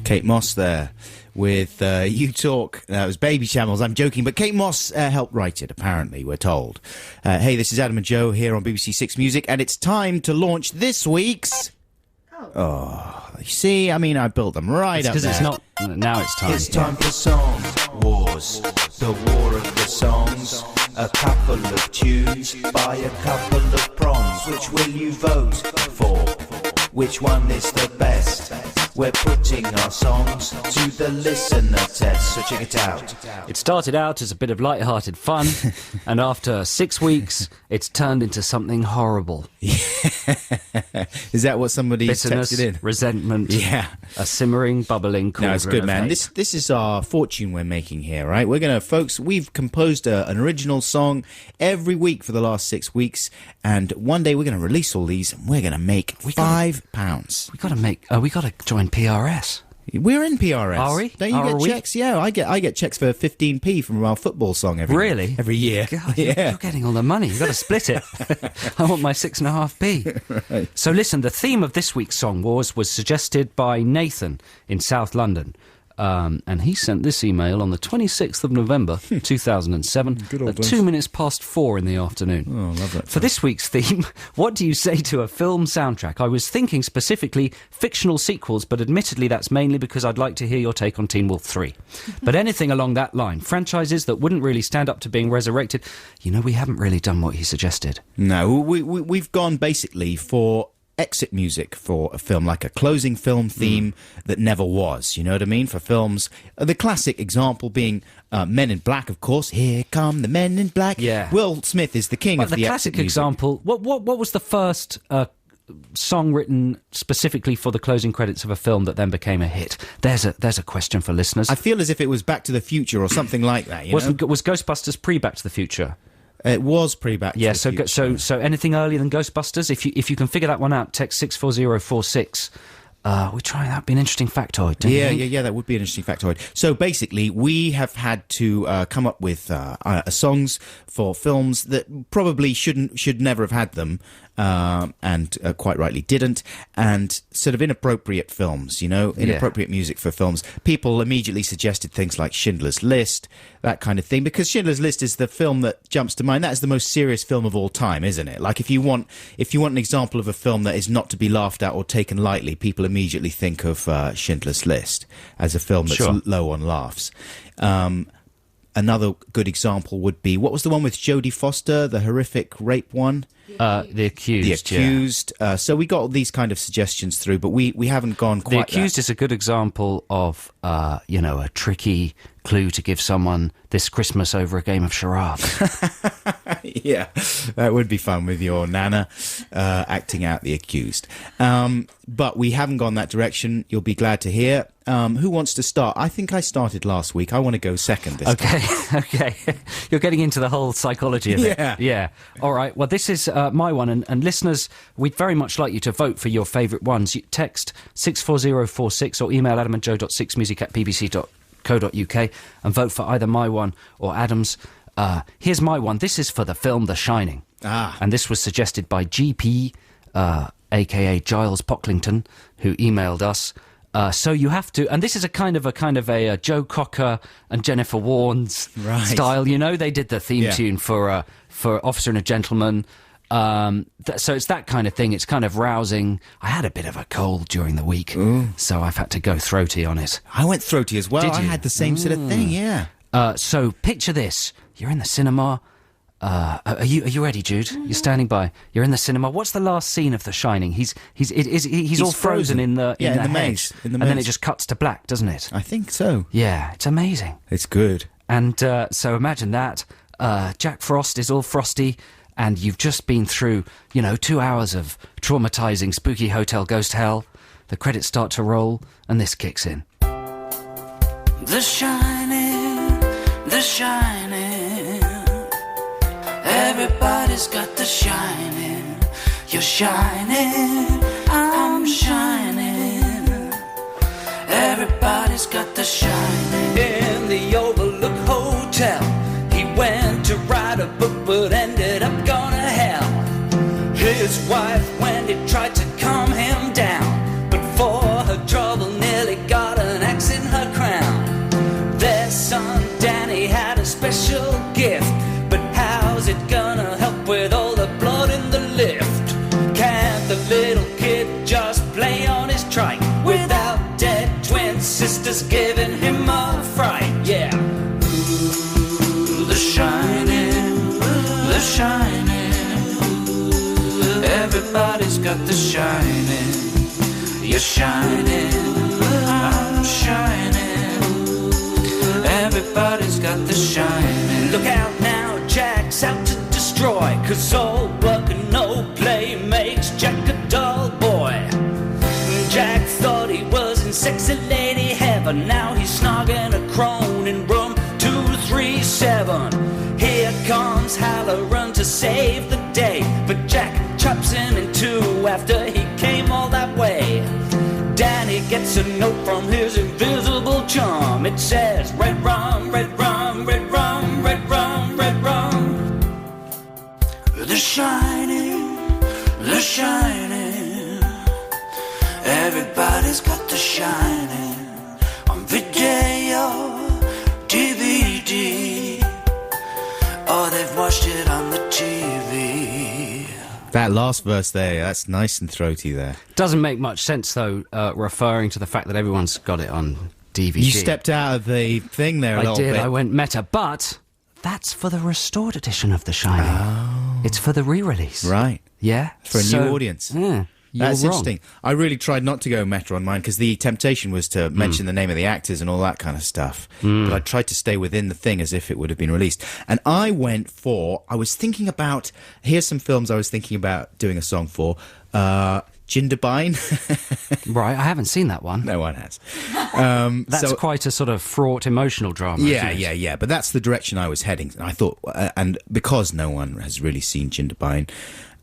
Kate Moss there with You Talk. That was Baby Shambles. I'm joking, but Kate Moss helped write it, apparently, we're told. Hey, this is Adam and Joe here on BBC Six Music, and it's time to launch this week's... Oh, you see, I mean, I built them right up there. Because it's not... Now it's time. It's time for Song Wars, the war of the songs. A couple of tunes by a couple of prongs. Which will you vote for? Which one is the best? We're putting our songs to the listener test, so check it out. It started out as a bit of light-hearted fun, and after 6 weeks, it's turned into something horrible. Is that what somebody Bitterness, texted in? resentment, Yeah. a simmering, bubbling cauldron. No, it's good, of man. hate. This is our fortune we're making here, right? We're going to, folks, we've composed an original song every week for the last 6 weeks, and one day we're going to release all these, and we're going to make £5. We got to join PRS. We're in PRS. Are we? Don't you Are get we? checks? Yeah, I get checks for 15p from our football song every year. God, Yeah. you're getting all the money. You've got to split it. I want my 6.5p. Right. So listen, the theme of this week's Song Wars was suggested by Nathan in South London. And he sent this email on the 26th of November, 2007, Good old at days. 2 minutes past 4 in the afternoon. Oh, love that. For this week's theme, what do you say to a film soundtrack? I was thinking specifically fictional sequels, but admittedly that's mainly because I'd like to hear your take on Teen Wolf 3. But anything along that line, franchises that wouldn't really stand up to being resurrected, we haven't really done what he suggested. No, we've gone basically for exit music for a film, like a closing film theme that never was, you know what I mean, for films. The classic example being Men in Black, of course. Here come the Men in Black. Yeah. Will Smith is the king of The the classic exit music. example, what was the first song written specifically for the closing credits of a film that then became a hit? There's a question for listeners. I feel as if it was Back to the Future or something like that, you know? Was Ghostbusters pre Back to the Future? It was pre-Back to Yeah, the so Future. so anything earlier than Ghostbusters, if you can figure that one out, text 64046 we try that'd be an interesting factoid. Don't you think? Yeah, that would be an interesting factoid. So basically, we have had to come up with songs for films that probably should never have had them, and quite rightly didn't, and sort of inappropriate films, inappropriate music for films. People immediately suggested things like Schindler's List, that kind of thing, because Schindler's List is the film that jumps to mind. That is the most serious film of all time, isn't it? Like, if you want an example of a film that is not to be laughed at or taken lightly, people immediately think of Schindler's List as a film that's low on laughs. Another good example would be, what was the one with Jodie Foster, the horrific rape one? The Accused. The Accused. Yeah. So we got all these kind of suggestions through, but we haven't gone quite. The Accused is a good example of a tricky clue to give someone this Christmas over a game of charades. Yeah, that would be fun with your Nana acting out The Accused. But we haven't gone that direction. You'll be glad to hear. Who wants to start? I think I started last week. I want to go second this time. Okay. You're getting into the whole psychology of it. Yeah. All right. Well, this is my one. And listeners, we'd very much like you to vote for your favourite ones. You text 64046 or email adamandjoe.6music@bbc.co.uk and vote for either my one or Adam's. Here's my one. This is for the film The Shining. And this was suggested by GP, a.k.a. Giles Pocklington, who emailed us. So you have to, and this is a kind of a Joe Cocker and Jennifer Warnes style. They did the theme tune for Officer and a Gentleman. So it's that kind of thing. It's kind of rousing. I had a bit of a cold during the week, so I've had to go throaty on it. I went throaty as well. Did you? I had the same sort of thing. Yeah. So picture this: you're in the cinema. Are you ready, Jude? You're standing by. You're in the cinema. What's the last scene of The Shining? He's all frozen in the maze. And then it just cuts to black, doesn't it? I think so. Yeah, it's amazing. It's good. And so imagine that. Jack Frost is all frosty, and you've just been through 2 hours of traumatizing spooky hotel ghost hell. The credits start to roll, and this kicks in. The Shining, The Shining. Everybody's got the shining. You're shining, I'm shining. Everybody's got the shining. In the Overlook Hotel, he went to write a book but ended up going to hell. His wife Wendy tried to calm him down, but for her trouble nearly got an axe in her crown. Their son Danny had a special gift, but how's it gonna help with all the blood in the lift? Can't the little kid just play on his trike without dead twin sisters giving him a fright? Yeah. Ooh, The Shining, The Shining. Everybody's got the shining. You're shining, I'm shining. Everybody's got the shining. Look out now, Jack's out to destroy, 'cause all work and no play makes Jack a dull boy. Jack thought he was in sexy lady heaven. Now he's snogging a crone in room 237. Here comes Halloran to save the day, but Jack chops him in two after he came all that way. Danny gets a note from his invisible charm. It says, red rum, red rum, red rum, red rum, red rum. The Shining, The Shining. Everybody's got the shining. On video, DVD, or they've watched it on the TV. That last verse there, that's nice and throaty there. Doesn't make much sense, though, referring to the fact that everyone's got it on DVD. You stepped out of the thing there a little bit. I went meta, but that's for the restored edition of The Shining. Oh. It's for the re-release. Right. Yeah. For a new audience. Yeah. That's wrong. interesting. I really tried not to go meta on mine because the temptation was to mention the name of the actors and all that kind of stuff. But I tried to stay within the thing as if it would have been released. And I went for, here's some films I was thinking about doing a song for. Jindabyne. Right, I haven't seen that one. No one has. That's quite a sort of fraught emotional drama. Yeah. But that's the direction I was heading. And I thought, and because no one has really seen Jindabyne,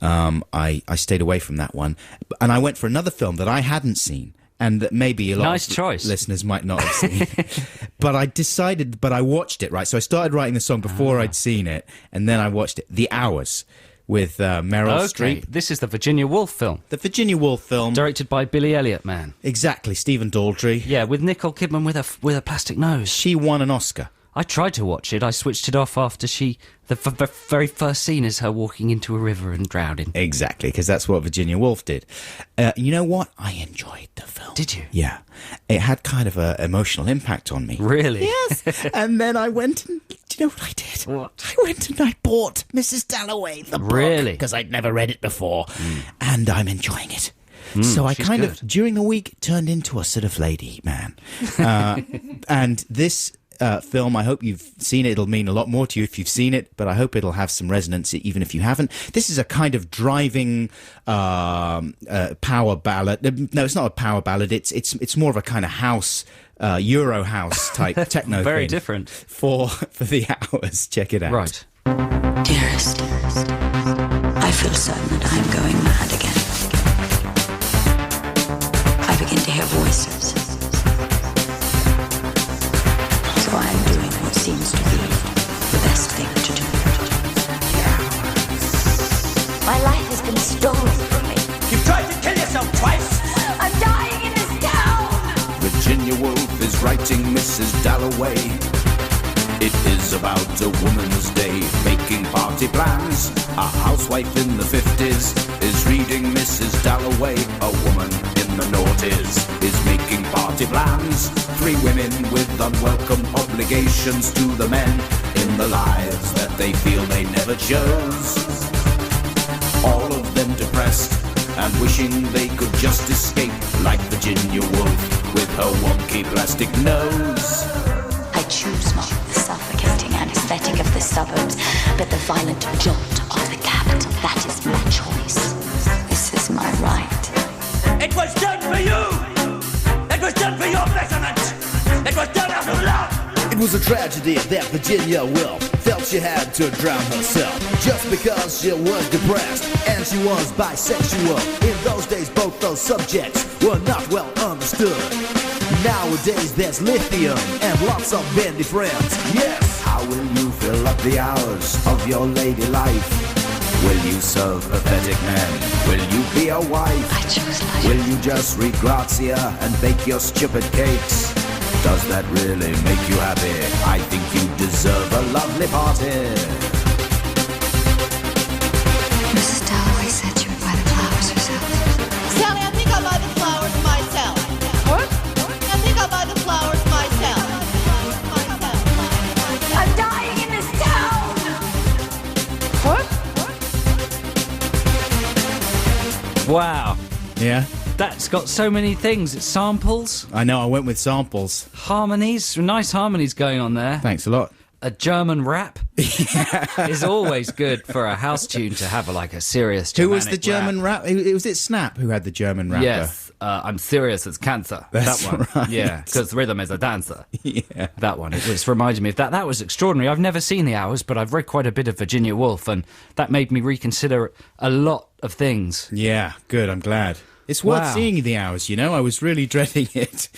I stayed away from that one. And I went for another film that I hadn't seen. and that maybe a lot Nice of choice. listeners might not have seen. But I watched it, right? So I started writing the song before I'd seen it, and then I watched it. The Hours with Meryl Okay, Streep. this is the Virginia Woolf film, The Virginia Woolf film. directed by Billy Elliot, man. Exactly, Stephen Daldry. Yeah, with Nicole Kidman with a plastic nose. She won an Oscar. I tried to watch it. I switched it off after the very first scene is her walking into a river and drowning. Exactly, because that's what Virginia Woolf did. You know what? I enjoyed the film. Did you? Yeah. It had kind of an emotional impact on me. Really? Yes. And then I went and... Do you know what I did? What? I went and I bought Mrs. Dalloway, the book. Really? Because I'd never read it before. And I'm enjoying it. So I she's kind good. of, during the week, turned into a sort of lady, man. And this... film, I hope you've seen it. It'll mean a lot more to you if you've seen it, but I hope it'll have some resonance even if you haven't. This is a kind of driving power ballad. No, it's not a power ballad. It's more of a kind of house, Euro house type techno Very thing different. for the Hours. Check it out. Right. Dearest, I feel certain that I'm going mad again. I begin to hear voices. So I'm doing what seems to be the best thing to do. My life has been stolen from me. You tried to kill yourself twice. I'm dying in this town. Virginia Woolf is writing Mrs. Dalloway. It is about a woman's day, making party plans. A housewife in the 50s is reading Mrs. Dalloway. A woman in the noughties is making party plans. 3 women with unwelcome obligations to the men in the lives that they feel they never chose. All of them depressed and wishing they could just escape, like Virginia Woolf with her wonky plastic nose. I choose not the suffocating anesthetic of the suburbs, but the violent jolt of the capital. That is my choice. This is my right. It was done for you! It was done for your betterment! It was done out of love! It was a tragedy that Virginia Woolf felt she had to drown herself just because she was depressed and she was bisexual. In those days, both those subjects were not well understood. Nowadays, there's lithium and lots of bendy friends. Yes! How will you fill up the hours of your lady life? Will you serve pathetic men? Will you be a wife? I choose life. Will you just read Grazia and bake your stupid cakes? Does that really make you happy? I think you deserve a lovely party. Mrs. Dalloway said she would buy the flowers herself. Sally, I think I'll buy the flowers myself. What? I think I'll buy the flowers myself. I'm dying in this town. Wow. Yeah. That's got so many things. It's samples, I know, I went with samples. harmonies, nice harmonies going on there. Thanks a lot. A German rap is always good for a house tune to have a serious Who Germanic was the German rap? It was it Snap who had the German rapper? Yes, I'm serious as cancer. That's that one. right. Yeah, because rhythm is a dancer. Yeah. That one. It was reminded me of that. That was extraordinary. I've never seen The Hours, but I've read quite a bit of Virginia Woolf, and that made me reconsider a lot of things. Yeah, good, I'm glad. It's worth Wow. seeing The Hours, you know? I was really dreading it.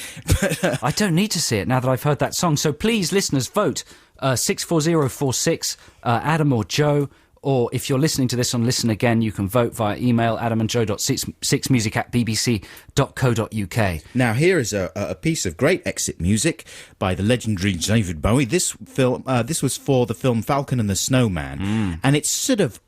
But I don't need to see it now that I've heard that song. So please, listeners, vote 64046, Adam or Joe. Or if you're listening to this on Listen Again, you can vote via email adamandjoe.6music@bbc.co.uk. now here is a piece of great exit music by the legendary David Bowie. This was for the film Falcon and the Snowman, and it's sort of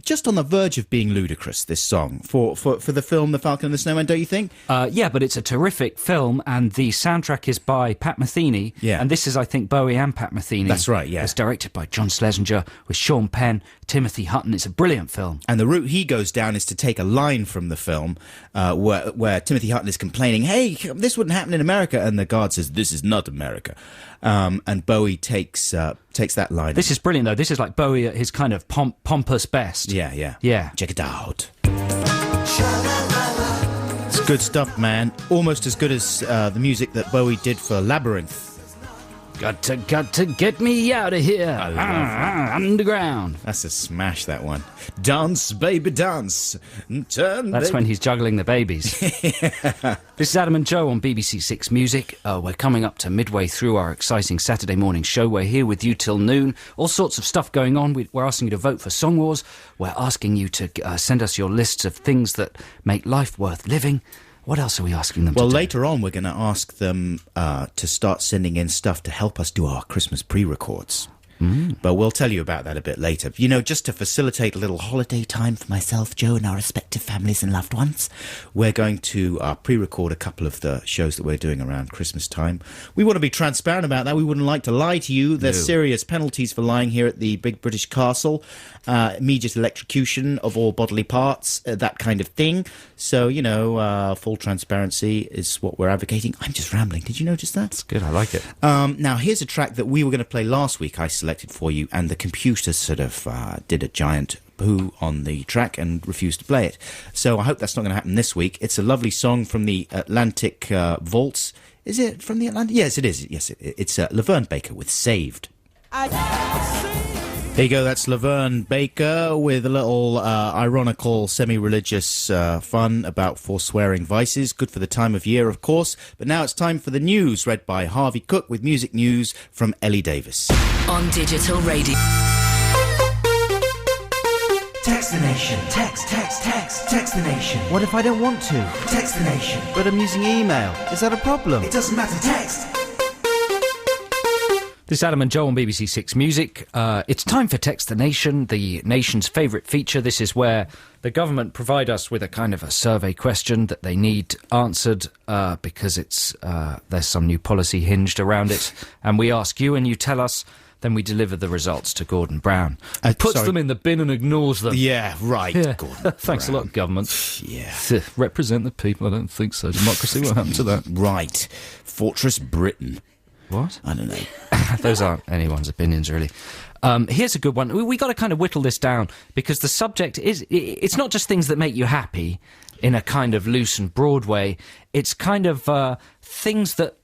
just on the verge of being ludicrous. This song for the film The Falcon and the Snowman, don't you think? Yeah, but it's a terrific film, and the soundtrack is by Pat Metheny. Yeah. And this is, I think, Bowie and Pat Metheny. That's right, yeah. It's directed by John Schlesinger with Sean Penn, Timothy Hutton. It's a brilliant film. And the route he goes down is to take a line from the film where Timothy Hutton is complaining, hey, this wouldn't happen in America. And the guard says, this is not America. And Bowie takes that line. This is brilliant, though. This is like Bowie at his kind of pompous best. Yeah. Yeah. Check it out. It's good stuff, man. Almost as good as the music that Bowie did for Labyrinth. Got to get me out of here. I love Underground. That's a smash, that one. Dance, baby, dance. Turn, That's baby. when he's juggling the babies. This is Adam and Joe on BBC Six Music. We're coming up to midway through our exciting Saturday morning show. We're here with you till noon. All sorts of stuff going on. We're asking you to vote for Song Wars. We're asking you to send us your lists of things that make life worth living. What else are we asking them to do? Well, later on, we're going to ask them to start sending in stuff to help us do our Christmas pre-records. But we'll tell you about that a bit later. You know, just to facilitate a little holiday time for myself, Joe, and our respective families and loved ones, we're going to pre-record a couple of the shows that we're doing around Christmas time. We want to be transparent about that. We wouldn't like to lie to you. There's serious penalties for lying here at the Big British Castle, immediate electrocution of all bodily parts, that kind of thing. So, you know, full transparency is what we're advocating. I'm just rambling. Did you notice that? That's good. I like it. Now, here's a track that we were going to play last week. I selected for you, and the computer sort of did a giant poo on the track and refused to play it. So I hope that's not going to happen this week. It's a lovely song from the Atlantic Vaults. Is it from the Atlantic? Yes, it is. Yes, it's Laverne Baker with Saved. There you go, that's Laverne Baker with a little ironical, semi-religious fun about forswearing vices. Good for the time of year, of course. But now it's time for the news, read by Harvey Cook with music news from Ellie Davis. On digital radio. Text the nation. Text the nation. What if I don't want to? Text the nation. But I'm using email. Is that a problem? It doesn't matter, text. This is Adam and Joe on BBC Six Music. It's time for Text the Nation, the nation's favourite feature. This is where the government provide us with a kind of a survey question that they need answered because it's there's some new policy hinged around it. And we ask you and you tell us, then we deliver the results to Gordon Brown. Puts them in the bin and ignores them. Yeah, right, Yeah. Gordon Thanks Brown. a lot, government. Yeah. Represent the people. I don't think so. Democracy, what happened to that? Right. Fortress Britain. What? I don't know. Those aren't anyone's opinions, really. Here's a good one. We got to kind of whittle this down because the subject it's not just things that make you happy in a kind of loose and broad way. It's kind of things that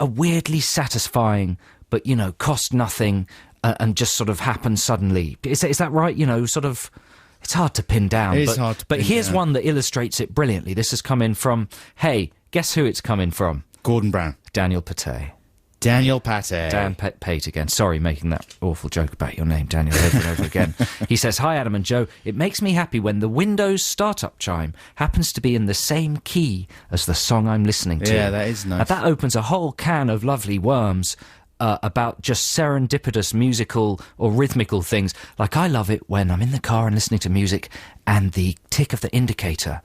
are weirdly satisfying but, you know, cost nothing and just sort of happen suddenly. Is that right? You know, sort of... It's hard to pin down. It is hard to But pin here's down. one that illustrates it brilliantly. This has come in from... Hey, guess who it's coming from? Gordon Brown. Daniel Pate. Daniel Pate. Dan Pate again. Sorry, making that awful joke about your name, Daniel, over and over again. He says, "Hi, Adam and Joe. It makes me happy when the Windows startup chime happens to be in the same key as the song I'm listening to." Yeah, that is nice. Now, that opens a whole can of lovely worms about just serendipitous musical or rhythmical things. Like, I love it when I'm in the car and listening to music and the tick of the indicator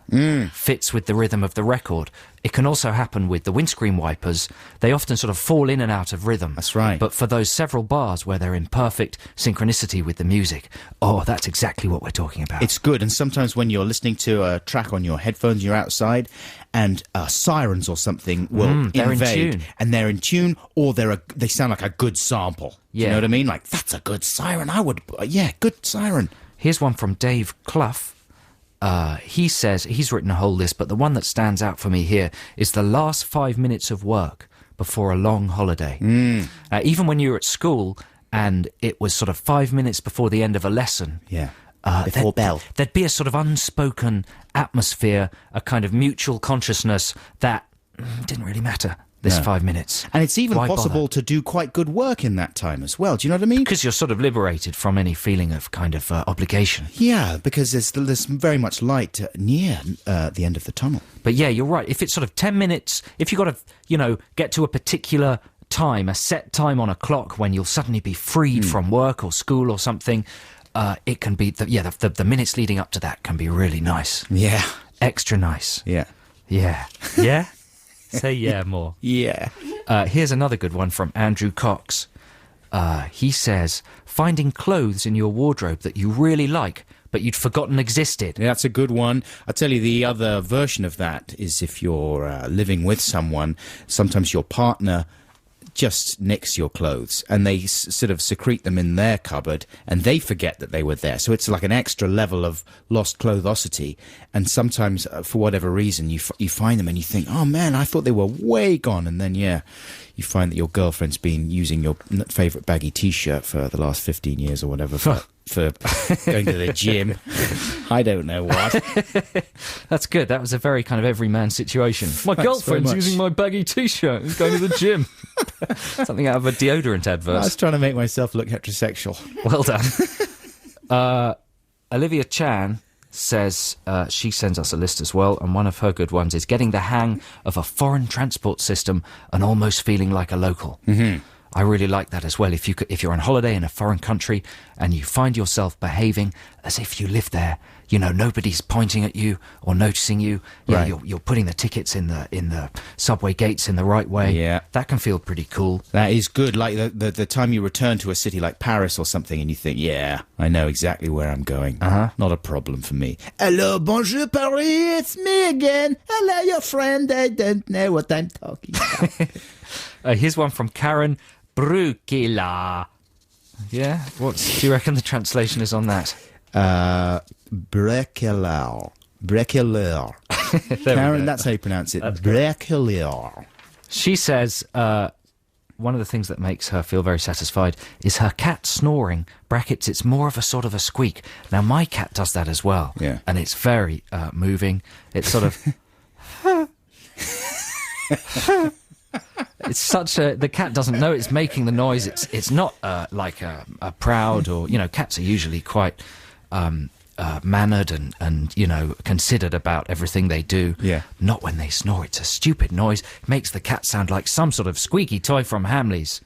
fits with the rhythm of the record. It can also happen with the windscreen wipers. They often sort of fall in and out of rhythm. That's right. But for those several bars where they're in perfect synchronicity with the music, that's exactly what we're talking about. It's good, and sometimes when you're listening to a track on your headphones, you're outside, and sirens or something will they're in invade, tune. and they're in tune, or they sound like a good sample. Do you Yeah. know what I mean? Like, that's a good siren. Good siren. Here's one from Dave Clough. He says, he's written a whole list, but the one that stands out for me here is the last 5 minutes of work before a long holiday. Even when you were at school and it was sort of 5 minutes before the end of a lesson. Yeah. Before bell. There'd be a sort of unspoken atmosphere, a kind of mutual consciousness that didn't really matter this 5 minutes. And it's even Why possible bother? to do quite good work in that time as well. Do you know what I mean? Because you're sort of liberated from any feeling of kind of obligation. Yeah, because there's very much light near the end of the tunnel. But yeah, you're right. If it's sort of 10 minutes, if you've got to, get to a particular time, a set time on a clock when you'll suddenly be freed from work or school or something, it can be, the minutes leading up to that can be really nice. Yeah. Extra nice. Yeah. Yeah. Yeah? Say yeah more. Yeah. Here's another good one from Andrew Cox. He says, finding clothes in your wardrobe that you really like, but you'd forgotten existed. Yeah, that's a good one. I'll tell you, the other version of that is if you're living with someone, sometimes your partner just nicks your clothes, and they sort of secrete them in their cupboard, and they forget that they were there. So it's like an extra level of lost clothosity. And sometimes, for whatever reason, you find them and you think, oh man, I thought they were way gone. And then, yeah, you find that your girlfriend's been using your favourite baggy T-shirt for the last 15 years or whatever for going to the gym. I don't know what. That's good. That was a very kind of everyman situation. My Thanks girlfriend's very much. using my baggy T-shirt and going to the gym. Something out of a deodorant I advert. was trying to make myself look heterosexual. Well done. Olivia Chan says she sends us a list as well, and one of her good ones is getting the hang of a foreign transport system and almost feeling like a local. Mm-hmm. I really like that as well. If you're on holiday in a foreign country and you find yourself behaving as if you live there, you know, nobody's pointing at you or noticing you. Right. You're putting the tickets in the subway gates in the right way. Yeah. That can feel pretty cool. That is good. Like the time you return to a city like Paris or something and you think, yeah, I know exactly where I'm going. Not a problem for me. Hello, bonjour, Paris. It's me again. Hello, your friend. I don't know what I'm talking about. Here's one from Karen Brukila. Yeah? Do you reckon the translation is on that? Brekelar. Karen, that's how you pronounce it. Brekelar. She says one of the things that makes her feel very satisfied is her cat snoring. Brackets, it's more of a sort of a squeak. Now, my cat does that as well. Yeah. And it's very moving. It's sort of... It's such a... The cat doesn't know it's making the noise. It's not like a proud or... You know, cats are usually quite... mannered and you know, considered about everything they do. Yeah. Not when they snore. It's a stupid noise. It makes the cat sound like some sort of squeaky toy from Hamleys,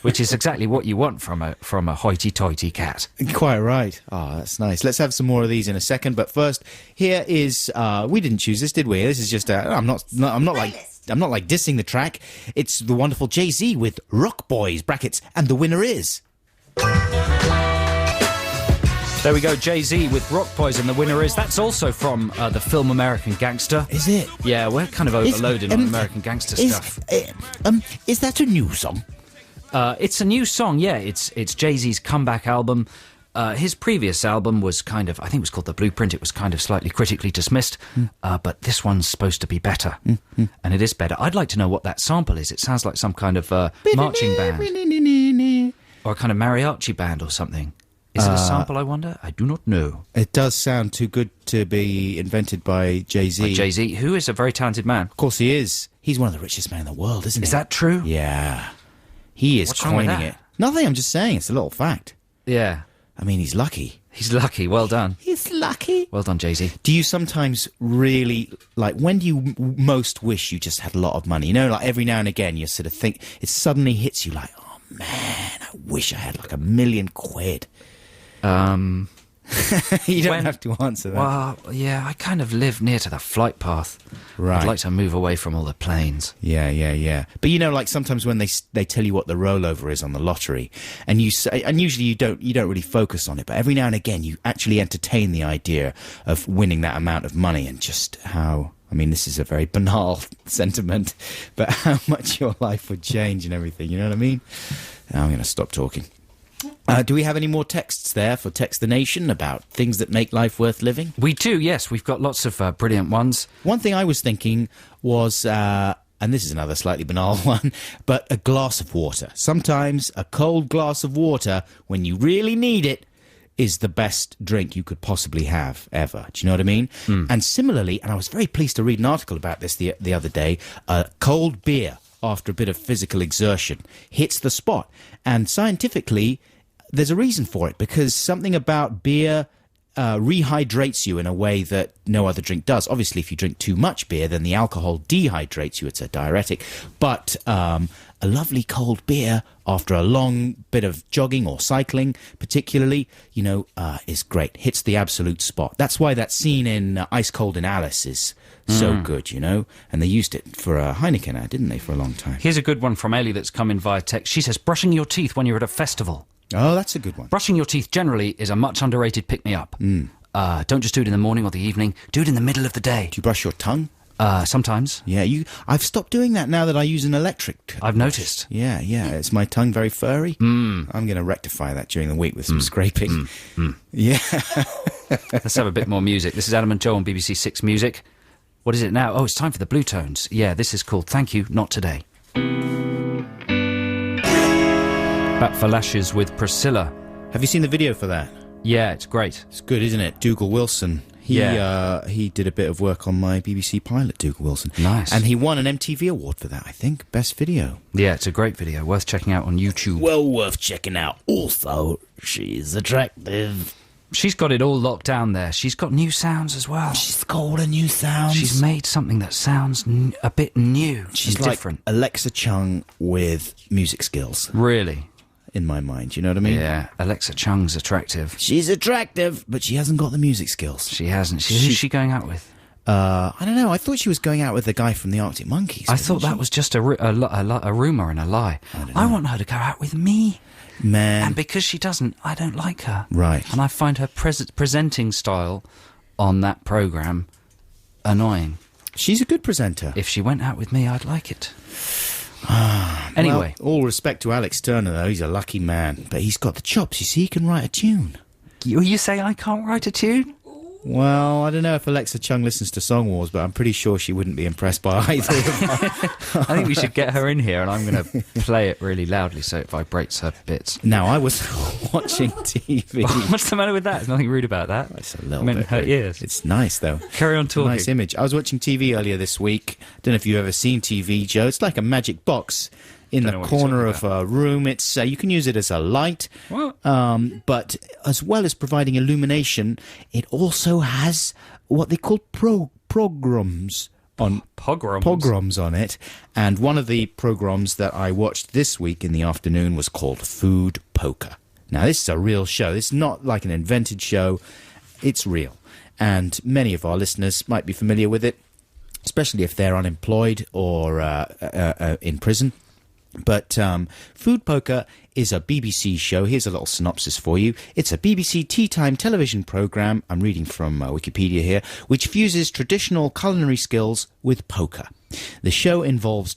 which is exactly what you want from a hoity-toity cat. Quite right. Oh, that's nice. Let's have some more of these in a second. But first, here is we didn't choose this, did we? This is just I'm not like dissing the track. It's the wonderful Jay-Z with Rock Boys brackets, and the winner is. There we go, Jay-Z with Rock Poison. The winner is... That's also from the film American Gangster. Is it? Yeah, we're kind of overloaded on American Gangster stuff. Is that a new song? It's a new song, yeah. It's Jay-Z's comeback album. His previous album was kind of... I think it was called The Blueprint. It was kind of slightly critically dismissed. But this one's supposed to be better. And it is better. I'd like to know what that sample is. It sounds like some kind of marching band. Or a kind of mariachi band or something. Is it a sample, I wonder? I do not know. It does sound too good to be invented by Jay-Z. By Jay-Z, who is a very talented man. Of course he is. He's one of the richest men in the world, isn't he? Is that true? Yeah. He is What's wrong with coining that? it. Nothing, I'm just saying. It's a little fact. Yeah. I mean, he's lucky. He's lucky. Well done. He's lucky. Well done, Jay-Z. Do you sometimes really, like, when do you most wish you just had a lot of money? You know, like every now and again you sort of think, it suddenly hits you like, oh man, I wish I had like £1 million. You don't have to answer that. Well, yeah, I kind of live near to the flight path. Right. I'd like to move away from all the planes. Yeah. But you know, like sometimes when they tell you what the rollover is on the lottery, and you say, and usually you don't really focus on it, but every now and again you actually entertain the idea of winning that amount of money and just how. I mean, this is a very banal sentiment, but how much your life would change and everything. You know what I mean? Now I'm going to stop talking. Do we have any more texts there for Text the Nation about things that make life worth living? We do, yes. We've got lots of brilliant ones. One thing I was thinking was, and this is another slightly banal one, but a glass of water. Sometimes a cold glass of water, when you really need it, is the best drink you could possibly have ever. Do you know what I mean? And similarly, and I was very pleased to read an article about this the other day, cold beer after a bit of physical exertion hits the spot. And scientifically, there's a reason for it, because something about beer rehydrates you in a way that no other drink does. Obviously, if you drink too much beer, then the alcohol dehydrates you. It's a diuretic. But a lovely cold beer after a long bit of jogging or cycling, particularly, you know, is great. Hits the absolute spot. That's why that scene in Ice Cold in Alice is so good, you know. And they used it for Heineken ad, didn't they, for a long time? Here's a good one from Ellie that's come in via text. She says, brushing your teeth when you're at a festival. Oh, that's a good one. Brushing your teeth generally is a much underrated pick-me-up. Don't just do it in the morning or the evening. Do it in the middle of the day. Do you brush your tongue? Sometimes. Yeah, I've stopped doing that now that I use an electric. I've noticed. Yeah. Is my tongue very furry? I'm going to rectify that during the week with some scraping. Yeah. Let's have a bit more music. This is Adam and Joe on BBC Six Music. What is it now? Oh, it's time for the Blue Tones. Yeah, this is called Thank You, Not Today. Back for Lashes with Priscilla. Have you seen the video for that? Yeah, it's great. It's good, isn't it? Dougal Wilson. He did a bit of work on my BBC pilot, Dougal Wilson. Nice. And he won an MTV award for that, I think. Best video. Yeah, it's a great video. Worth checking out on YouTube. Well worth checking out. Also, she's attractive. She's got it all locked down there. She's got new sounds as well. She's got all the new sounds. She's made something that sounds a bit new. She's and like different. Alexa Chung with music skills, Really? in my mind. You know what I mean? Yeah, Alexa Chung's attractive. She's attractive, but she hasn't got the music skills. She hasn't. Who's she going out with? I don't know. I thought she was going out with the guy from the Arctic Monkeys. I thought that was just a rumour and a lie. I want her to go out with me. Man. And because she doesn't, I don't like her. Right. And I find her presenting style on that programme annoying. She's a good presenter. If she went out with me, I'd like it. Anyway. Well, all respect to Alex Turner, though. He's a lucky man. But he's got the chops. You see, he can write a tune. You say I can't write a tune? Well, I don't know if Alexa Chung listens to Song Wars, but I'm pretty sure she wouldn't be impressed by either of them. I think we should get her in here and I'm going to play it really loudly so it vibrates her bits. Now, I was watching TV. What's the matter with that? There's nothing rude about that. It's a little Meant bit. her ears. It's nice, though. Carry on talking. Nice image. I was watching TV earlier this week. Don't know if you've ever seen TV, Joe. It's like a magic box in Don't the know what you're corner talking of a room. It's you can use it as a light. What? But as well as providing illumination, it also has what they call pogroms on pogroms on it. And one of the pogroms that I watched this week in the afternoon was called Food Poker. Now, this is a real show. It's not like an invented show. It's real. And many of our listeners might be familiar with it, especially if they're unemployed or in prison. But Food Poker is a BBC show. Here's a little synopsis for you. It's a BBC tea time television programme, I'm reading from Wikipedia here, which fuses traditional culinary skills with poker. The show involves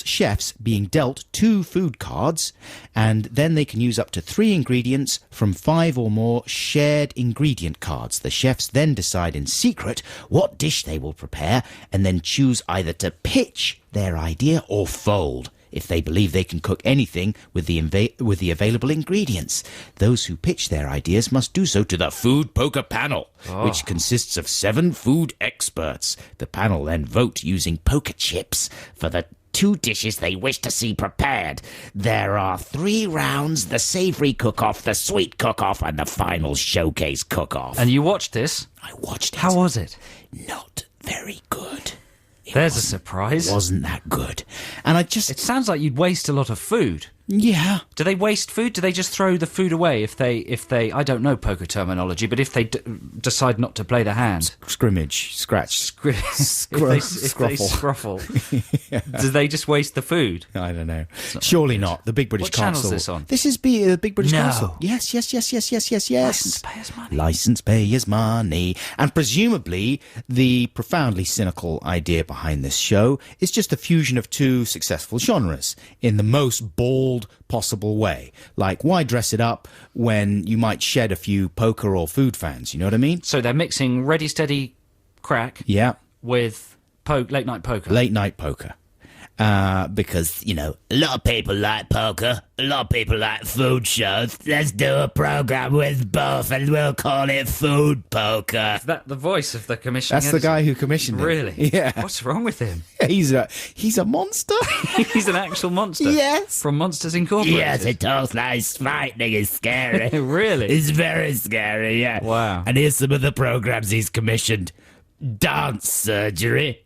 chefs being dealt 2 food cards, and then they can use up to 3 ingredients from 5 or more shared ingredient cards. The chefs then decide in secret what dish they will prepare, and then choose either to pitch their idea or fold if they believe they can cook anything with the available ingredients. Those who pitch their ideas must do so to the Food Poker Panel, which consists of 7 food experts. The panel then vote using poker chips for the 2 dishes they wish to see prepared. There are 3 rounds: the savoury cook-off, the sweet cook-off, and the final showcase cook-off. And you watched this? I watched it. How was it? Not very good. There's a surprise. It wasn't that good. And It sounds like you'd waste a lot of food. Yeah. Do they waste food? Do they just throw the food away if they I don't know poker terminology, but if they decide not to play the hand? Scrimmage. Scratch. If they scruffle. Do they just waste the food? I don't know. Surely not. The Big British What channel's Council. this on? This is the Big British No. Council. Yes. Licensed payers' money. Licensed payers' money. And presumably, the profoundly cynical idea behind this show is just the fusion of 2 successful genres in the most bald possible way. Like, why dress it up when you might shed a few poker or food fans? You know what I mean? So they're mixing ready, steady, crack Yeah. with late night poker. Late night poker. Because, you know, A lot of people like poker. A lot of people like food shows. Let's do a program with both, and we'll call it Food Poker. Is that the voice of the commissioning that's the editor? guy who commissioned it. Really? Yeah. What's wrong with him? He's a monster. He's an actual monster. Yes. From Monsters Incorporated. Yes, it talks like it's frightening. It's scary. Really? It's very scary, yeah. Wow. And here's some of the programs he's commissioned. Dance surgery.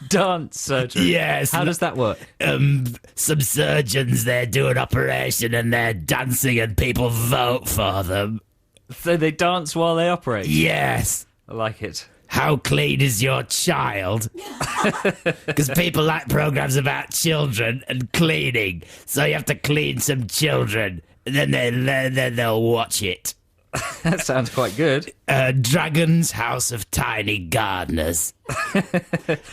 Dance surgery. Yes. How does that work? Some surgeons, they do an operation and they're dancing and people vote for them. So they dance while they operate? Yes. I like it. How clean is your child? Because people like programs about children and cleaning. So you have to clean some children. And then they'll watch it. That sounds quite good. Dragon's House of Tiny Gardeners.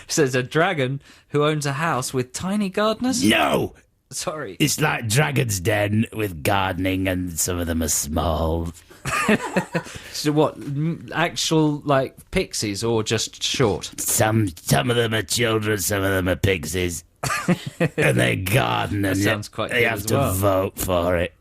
So there's a dragon who owns a house with tiny gardeners? No! Sorry. It's like Dragon's Den with gardening, and some of them are small. So what, actual, like, pixies or just short? Some of them are children, some of them are pixies. And they garden, and sounds quite they good have as to well. vote for it.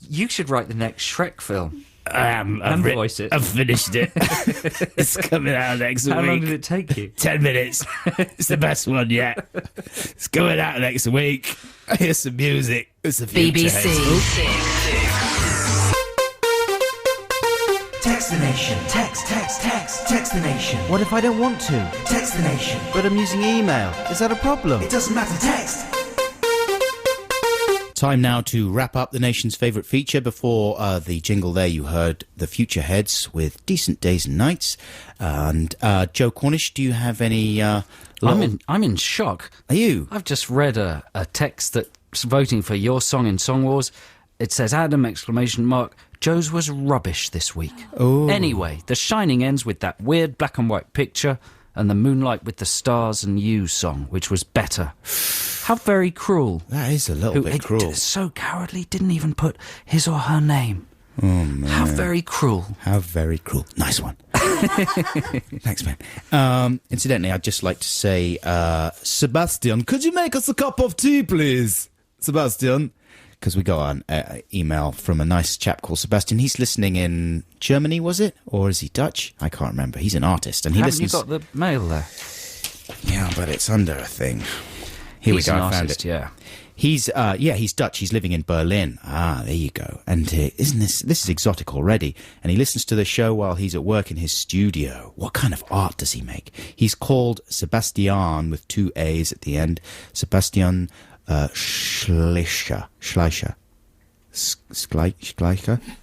You should write the next Shrek film. I've voice it. I've finished it. It's coming out next How week. long did it take you? 10 minutes. It's the best one yet. It's going out next week. Here's some music. It's the future. Text the nation. Text the nation. What if I don't want to? Text the nation. But I'm using email. Is that a problem? It doesn't matter, text. Time now to wrap up the nation's favourite feature. Before the jingle there, you heard the Future Heads with Decent Days and Nights. And Joe Cornish, do you have any... I'm in shock. Are you? I've just read a text that's voting for your song in Song Wars. It says, Adam, ! Joe's was rubbish this week. Oh. Anyway, The Shining ends with that weird black and white picture and the Moonlight with the Stars and You song, which was better. How very cruel. That is a little bit cruel. So cowardly, didn't even put his or her name. Oh, man. How very cruel. How very cruel. Nice one. Thanks, man. Incidentally, I'd just like to say, Sebastian, could you make us a cup of tea, please? Sebastian. Because we got an email from a nice chap called Sebastian. He's listening in Germany, was it? Or is he Dutch? I can't remember. He's an artist. And he Haven't listens... you got the mail there? Yeah, but it's under a thing. Here He's we go, an I found artist, it. yeah. He's Dutch. He's living in Berlin. Ah, there you go. And isn't this is exotic already? And he listens to the show while he's at work in his studio. What kind of art does he make? He's called Sebastian with 2 A's at the end. Sebastian Schleicher. Schleicher?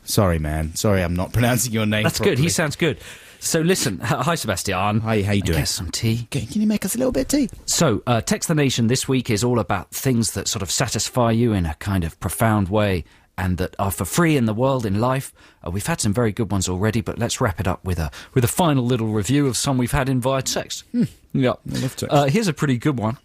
Sorry, man. Sorry, I'm not pronouncing your name That's properly. good. He sounds good. So listen, hi Sebastian. Hi, how you doing? Get some tea. Can you make us a little bit of tea? So, Text the Nation this week is all about things that sort of satisfy you in a kind of profound way and that are for free in the world, in life. We've had some very good ones already, but let's wrap it up with a final little review of some we've had in via text. Yeah. I love text. Here's a pretty good one.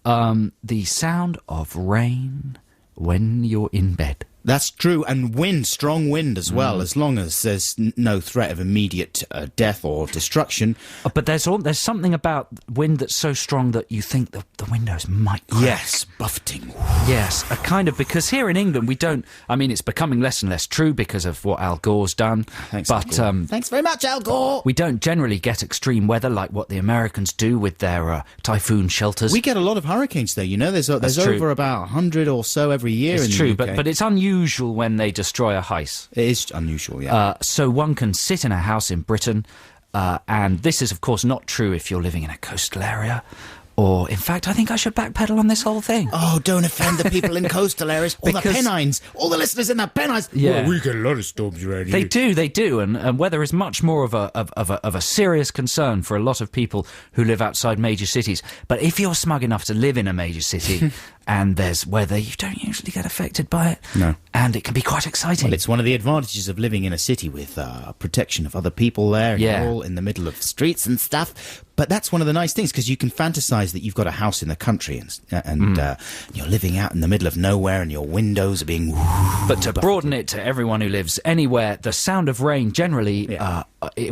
The sound of rain when you're in bed. That's true, and wind, strong wind as well, as long as there's no threat of immediate death or destruction. But there's something about wind that's so strong that you think the windows might crack. Yes, buffeting. Yes, a kind of, because here in England we don't, I mean, it's becoming less and less true because of what Al Gore's done. Thanks, but Al Gore. Thanks very much, Al Gore. We don't generally get extreme weather like what the Americans do with their typhoon shelters. We get a lot of hurricanes, though. You know, there's true. over about 100 or so every year it's in true, the UK. but it's unusual when they destroy a house. It is unusual, yeah. So one can sit in a house in Britain, and this is, of course, not true if you're living in a coastal area. Or, in fact, I think I should backpedal on this whole thing. Oh, don't offend the people in coastal areas. All the Pennines. All the listeners in the Pennines. Yeah. Well, we get a lot of storms around here. They do, and weather is much more of a serious concern for a lot of people who live outside major cities. But if you're smug enough to live in a major city and there's weather, you don't usually get affected by it. No. And it can be quite exciting. Well, it's one of the advantages of living in a city with protection of other people there. And Yeah. you're all in the middle of streets and stuff. But that's one of the nice things, because you can fantasize that you've got a house in the country and you're living out in the middle of nowhere and your windows are being... But to broaden it to everyone who lives anywhere, the sound of rain generally,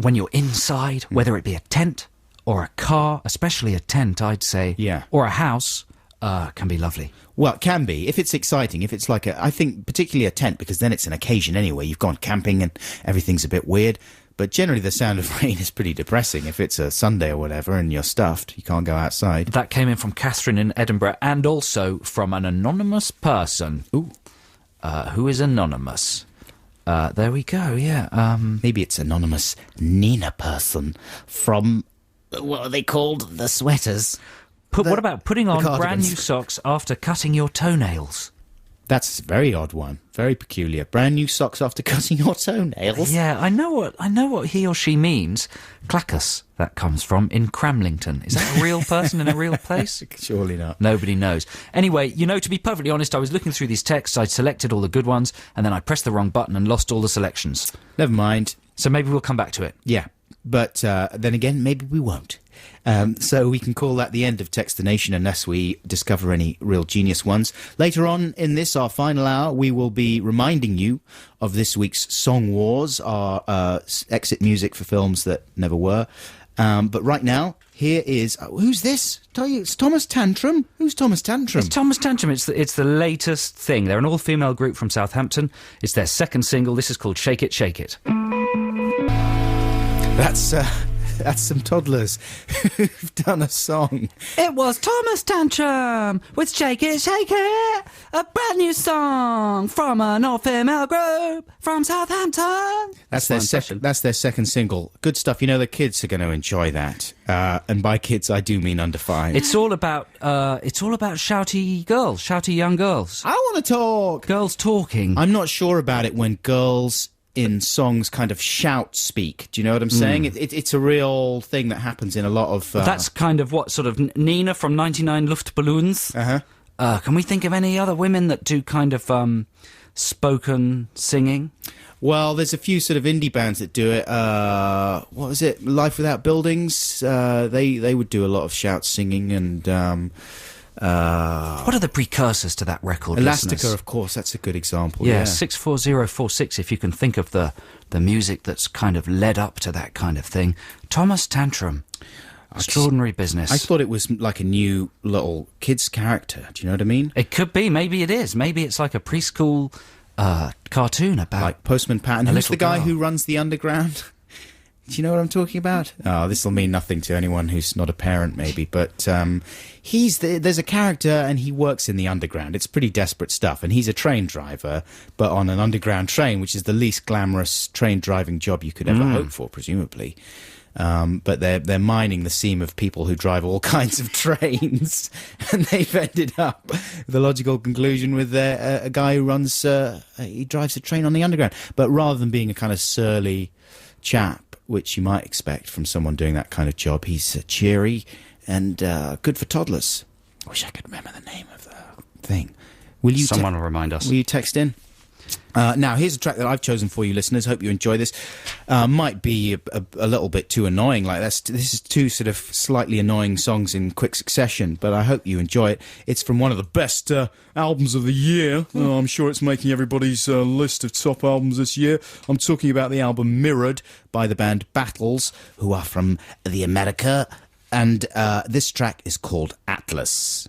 when you're inside, whether it be a tent or a car, especially a tent, I'd say, Yeah. or a house, can be lovely. Well, it can be, if it's exciting, if it's like I think particularly a tent, because then it's an occasion anyway. You've gone camping and everything's a bit weird. But generally the sound of rain is pretty depressing. If it's a Sunday or whatever and you're stuffed, you can't go outside. That came in from Catherine in Edinburgh, and also from an anonymous person. Ooh. Who is anonymous. There we go, yeah. Maybe it's anonymous Nina person from, what are they called? The sweaters. What about putting on cardigans. brand new socks after cutting your toenails? That's a very odd one. Very peculiar. Brand new socks after cutting your toenails. Yeah, I know what he or she means. Clackus, that comes from, in Cramlington. Is that a real person in a real place? Surely not. Nobody knows. Anyway, to be perfectly honest, I was looking through these texts, I'd selected all the good ones, and then I pressed the wrong button and lost all the selections. Never mind. So maybe we'll come back to it. Yeah, but then again, maybe we won't. So we can call that the end of Textination unless we discover any real genius ones. Later on in this, our final hour, we will be reminding you of this week's Song Wars, our exit music for films that never were. But right now, here is... who's this? Tell you, it's Thomas Tantrum. Who's Thomas Tantrum? It's Thomas Tantrum. It's the latest thing. They're an all-female group from Southampton. It's their second single. This is called Shake It, Shake It. That's some toddlers who've done a song. It was Thomas Tantrum with Shake It, Shake It, a brand new song from an all-female group from Southampton. That's their second single. Good stuff. The kids are going to enjoy that. And by kids, I do mean under 5. It's all about shouty girls, shouty young girls. I want to talk. Girls talking. I'm not sure about it when girls in songs kind of shout speak. Do you know what I'm saying? It's a real thing that happens in a lot of... That's kind of what sort of Nina from 99 Luftballons. Uh-huh. Can we think of any other women that do kind of spoken singing? Well, there's a few sort of indie bands that do it. What was it? Life Without Buildings? They would do a lot of shout singing and... what are the precursors to that record? Elastica, listeners? of course, that's a good example. Yeah, 64046, if you can think of the music that's kind of led up to that kind of thing. Thomas Tantrum. Extraordinary business. I thought it was like a new little kid's character. Do you know what I mean? It could be. Maybe it is. Maybe it's like a preschool cartoon about... Like Postman Pat. And a who's the little guy girl. who runs the underground? Do you know what I'm talking about? Oh, this will mean nothing to anyone who's not a parent, maybe. But there's a character and he works in the underground. It's pretty desperate stuff. And he's a train driver, but on an underground train, which is the least glamorous train driving job you could ever hope for, presumably. But they're mining the seam of people who drive all kinds of trains. And they've ended up with the logical conclusion with a guy who runs... he drives a train on the underground. But rather than being a kind of surly chap, which you might expect from someone doing that kind of job, he's cheery and good for toddlers. I wish I could remember the name of the thing. Will you? Someone will remind us. Will you text in? Now, here's a track that I've chosen for you, listeners. Hope you enjoy this. Might be a little bit too annoying. This is two sort of slightly annoying songs in quick succession, but I hope you enjoy it. It's from one of the best albums of the year. I'm sure it's making everybody's list of top albums this year. I'm talking about the album Mirrored by the band Battles, who are from the America, and this track is called Atlas.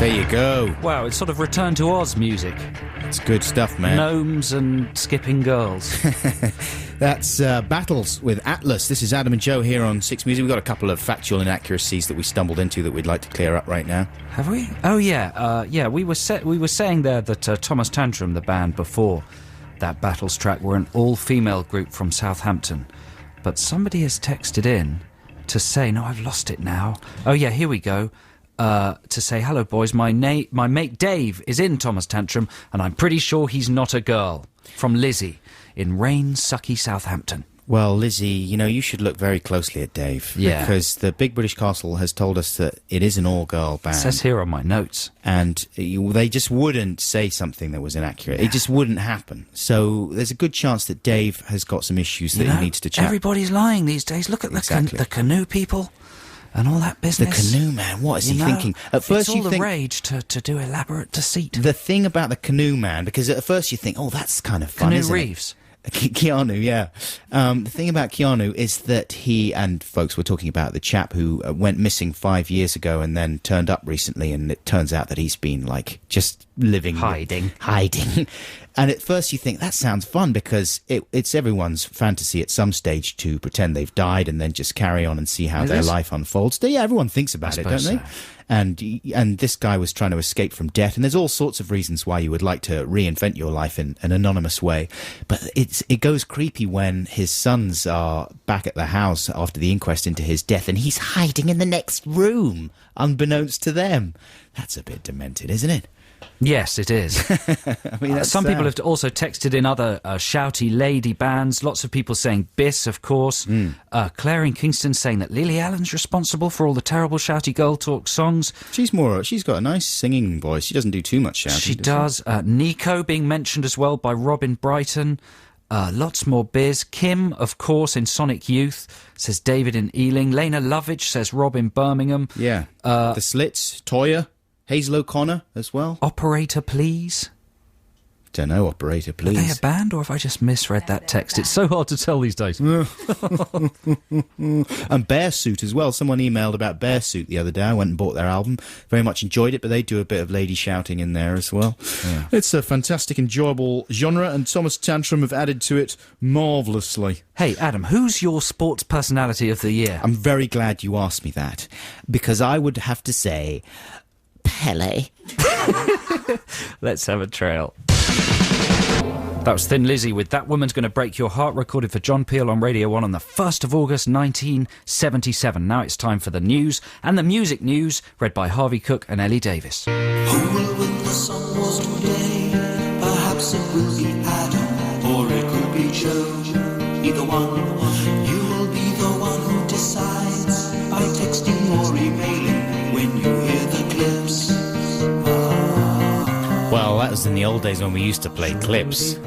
There you go. Wow, it's sort of Return to Oz music. It's good stuff, man. Gnomes and skipping girls. That's Battles with Atlas. This is Adam and Joe here on Six Music. We've got a couple of factual inaccuracies that we stumbled into that we'd like to clear up right now. Have we? Oh, yeah. We were saying there that Thomas Tantrum, the band before that Battles track, were an all-female group from Southampton. But somebody has texted in to say, no, I've lost it now. Oh, yeah, here we go. To say, hello, boys, my mate Dave is in Thomas Tantrum, and I'm pretty sure he's not a girl. From Lizzie in rain-sucky Southampton. Well, Lizzie, you should look very closely at Dave. Yeah. Because the Big British Castle has told us that it is an all-girl band. It says here on my notes. And they just wouldn't say something that was inaccurate. It just wouldn't happen. So there's a good chance that Dave has got some issues that he needs to check. Everybody's lying these days. Look at the canoe people. And all that business. The canoe man, what is he thinking? At first it's you all think the rage to do elaborate deceit. the thing about the canoe man, because at first you think, oh, that's kind of fun, Canoe isn't Reeves. it? Keanu, yeah. The thing about Keanu is that he, and folks were talking about the chap who went missing 5 years ago and then turned up recently, and it turns out that he's been just living Hiding. And at first you think that sounds fun because it's everyone's fantasy at some stage to pretend they've died and then just carry on and see how their life unfolds. Yeah, everyone thinks about it, don't they? So. And this guy was trying to escape from death, and there's all sorts of reasons why you would like to reinvent your life in an anonymous way. But it goes creepy when his sons are back at the house after the inquest into his death, and he's hiding in the next room, unbeknownst to them. That's a bit demented, isn't it? Yes, it is. I mean, that's Some people have also texted in other shouty lady bands. Lots of people saying Biss, of course. Claire in Kingston saying that Lily Allen's responsible for all the terrible shouty girl talk songs. She's got a nice singing voice. She doesn't do too much shouting. She does. Nico being mentioned as well by Robin Brighton. Lots more biz. Kim, of course, in Sonic Youth, says David in Ealing. Lena Lovitch says Rob in Birmingham. Yeah. The Slits, Toya, Hazel O'Connor as well. Operator, please. Don't know, Operator, please. Are they a band, or have I just misread that text? It's so hard to tell these days. And Bearsuit as well. Someone emailed about Bearsuit the other day. I went and bought their album. Very much enjoyed it, but they do a bit of lady shouting in there as well. Yeah. It's a fantastic, enjoyable genre, and Thomas Tantrum have added to it marvellously. Hey, Adam, who's your sports personality of the year? I'm very glad you asked me that, because I would have to say Pele. Let's have a trail. That was Thin Lizzy with That Woman's Gonna Break Your Heart, recorded for John Peel on Radio 1 on the 1st of August 1977. Now it's time for the news and the music news, read by Harvey Cook and Ellie Davis. Who will win the song wars today? Perhaps it will be Adam, or it could be Joe. Either one, you will be the one who decides by texting or emailing when you hear the clips. Well, that was in the old days when we used to play clips.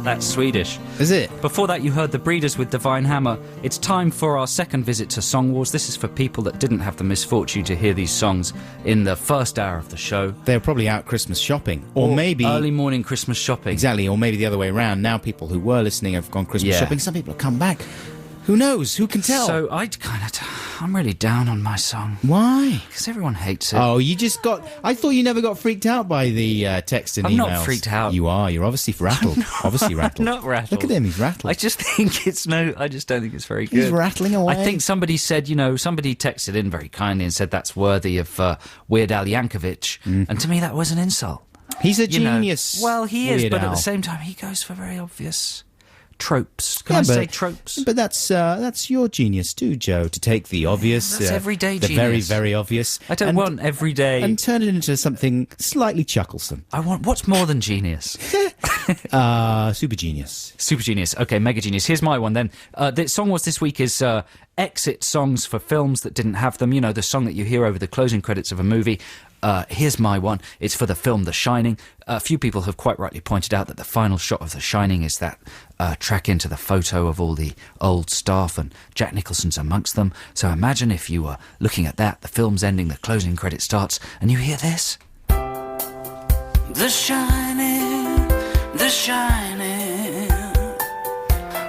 That's Swedish. Is it? Before that, you heard The Breeders with Divine Hammer. It's time for our second visit to Song Wars. This is for people that didn't have the misfortune to hear these songs in the first hour of the show. They're probably out Christmas shopping. Or maybe... early morning Christmas shopping. Exactly, or maybe the other way around. Now people who were listening have gone Christmas Yeah. shopping. Some people have come back. Who knows? Who can tell? So I'm really down on my song. Why? Because everyone hates it. Oh, you just got... I thought you never got freaked out by the text and emails. I'm not freaked out. You are. You're obviously rattled. Obviously rattled. I'm not rattled. Look at him. He's rattled. I just don't think it's very good. He's rattling away. I think somebody said, somebody texted in very kindly and said that's worthy of Weird Al Yankovic. And to me, that was an insult. He's a genius. Well, he is, Weird but Al. at the same time, he goes for very obvious tropes. Can I say tropes? But that's your genius too, Joe, to take the obvious... That's everyday the genius. very, very obvious... I don't want everyday... And turn it into something slightly chucklesome. I want... What's more than genius? Super genius. Super genius. Okay, mega genius. Here's my one then. The song was this week is exit songs for films that didn't have them. The song that you hear over the closing credits of a movie. Here's my one. It's for the film The Shining. A few people have quite rightly pointed out that the final shot of The Shining is that track into the photo of all the old staff, and Jack Nicholson's amongst them. So imagine if you were looking at that, the film's ending, the closing credit starts, and you hear this. The Shining, The Shining.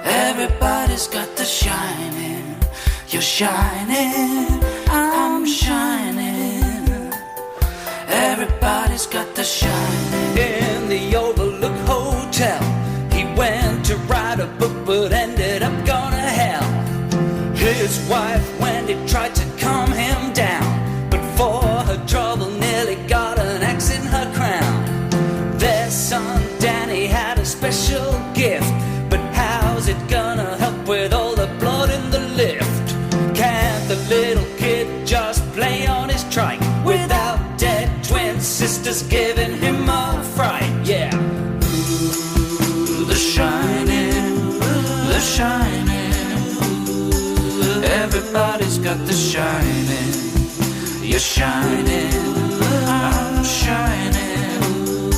Everybody's got the shining. You're shining, I'm shining. Everybody's got the shining. In the Overlook Hotel, he went to write a book but ended up going to hell. His wife Wendy tried to calm him down, but for her trouble nearly got an axe in her crown. Their son Danny had a special gift, but how's it gonna help with all the blood in the lift? Can't the little kid just play on his trike without dead twin sisters giving him a fright? Yeah. The Shining, The Shining. Everybody's got the shining. You're shining, I'm shining.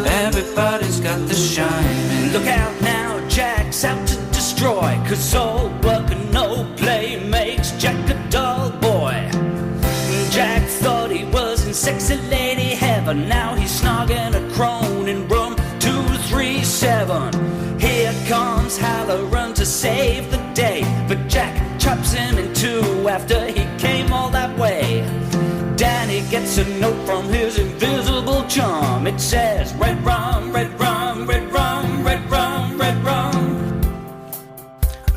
Everybody's got the shining. Look out now, Jack's out to destroy, 'cause all work and no play makes Jack a dull boy. Jack thought he was in sexy lady heaven. Now he's snogging a crone in room 237. Here comes Halloran to save the day, but Jack chops him in two after he came all that way. Danny gets a note from his invisible charm. It says, red rum, red rum, red rum, red rum, red rum.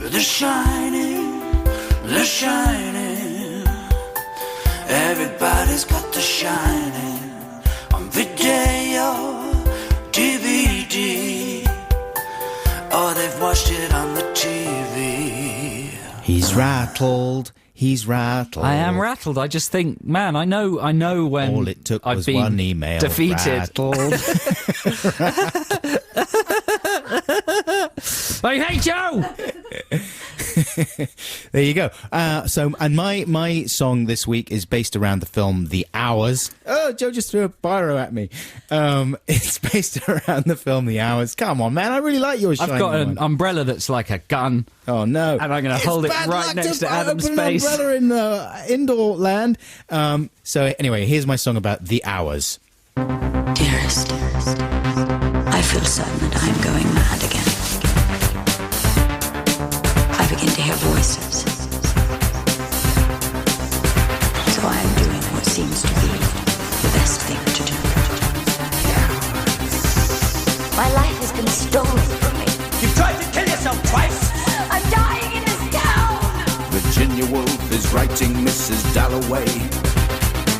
The Shining, The Shining. Everybody's got the shining on video, DVD, or they've watched it on the TV. He's rattled. He's rattled. I am rattled. I just think, man, I know when All it took I've was been one email. defeated. Rattled. I hate you! There you go. And my song this week is based around the film The Hours. Oh, Joe just threw a biro at me. It's based around the film The Hours. Come on, man. I really like your shiny I've got an one. umbrella that's like a gun. Oh, no. And I'm going to hold it bad right luck next to Adam's open face. An umbrella in the indoor land. So anyway, here's my song about The Hours. Dearest, I feel certain that I'm going mad again. I begin to hear voices. So I am doing what seems to be the best thing to do. My life has been stolen from me. You tried to kill yourself twice. I'm dying in this town. Virginia Woolf is writing Mrs. Dalloway.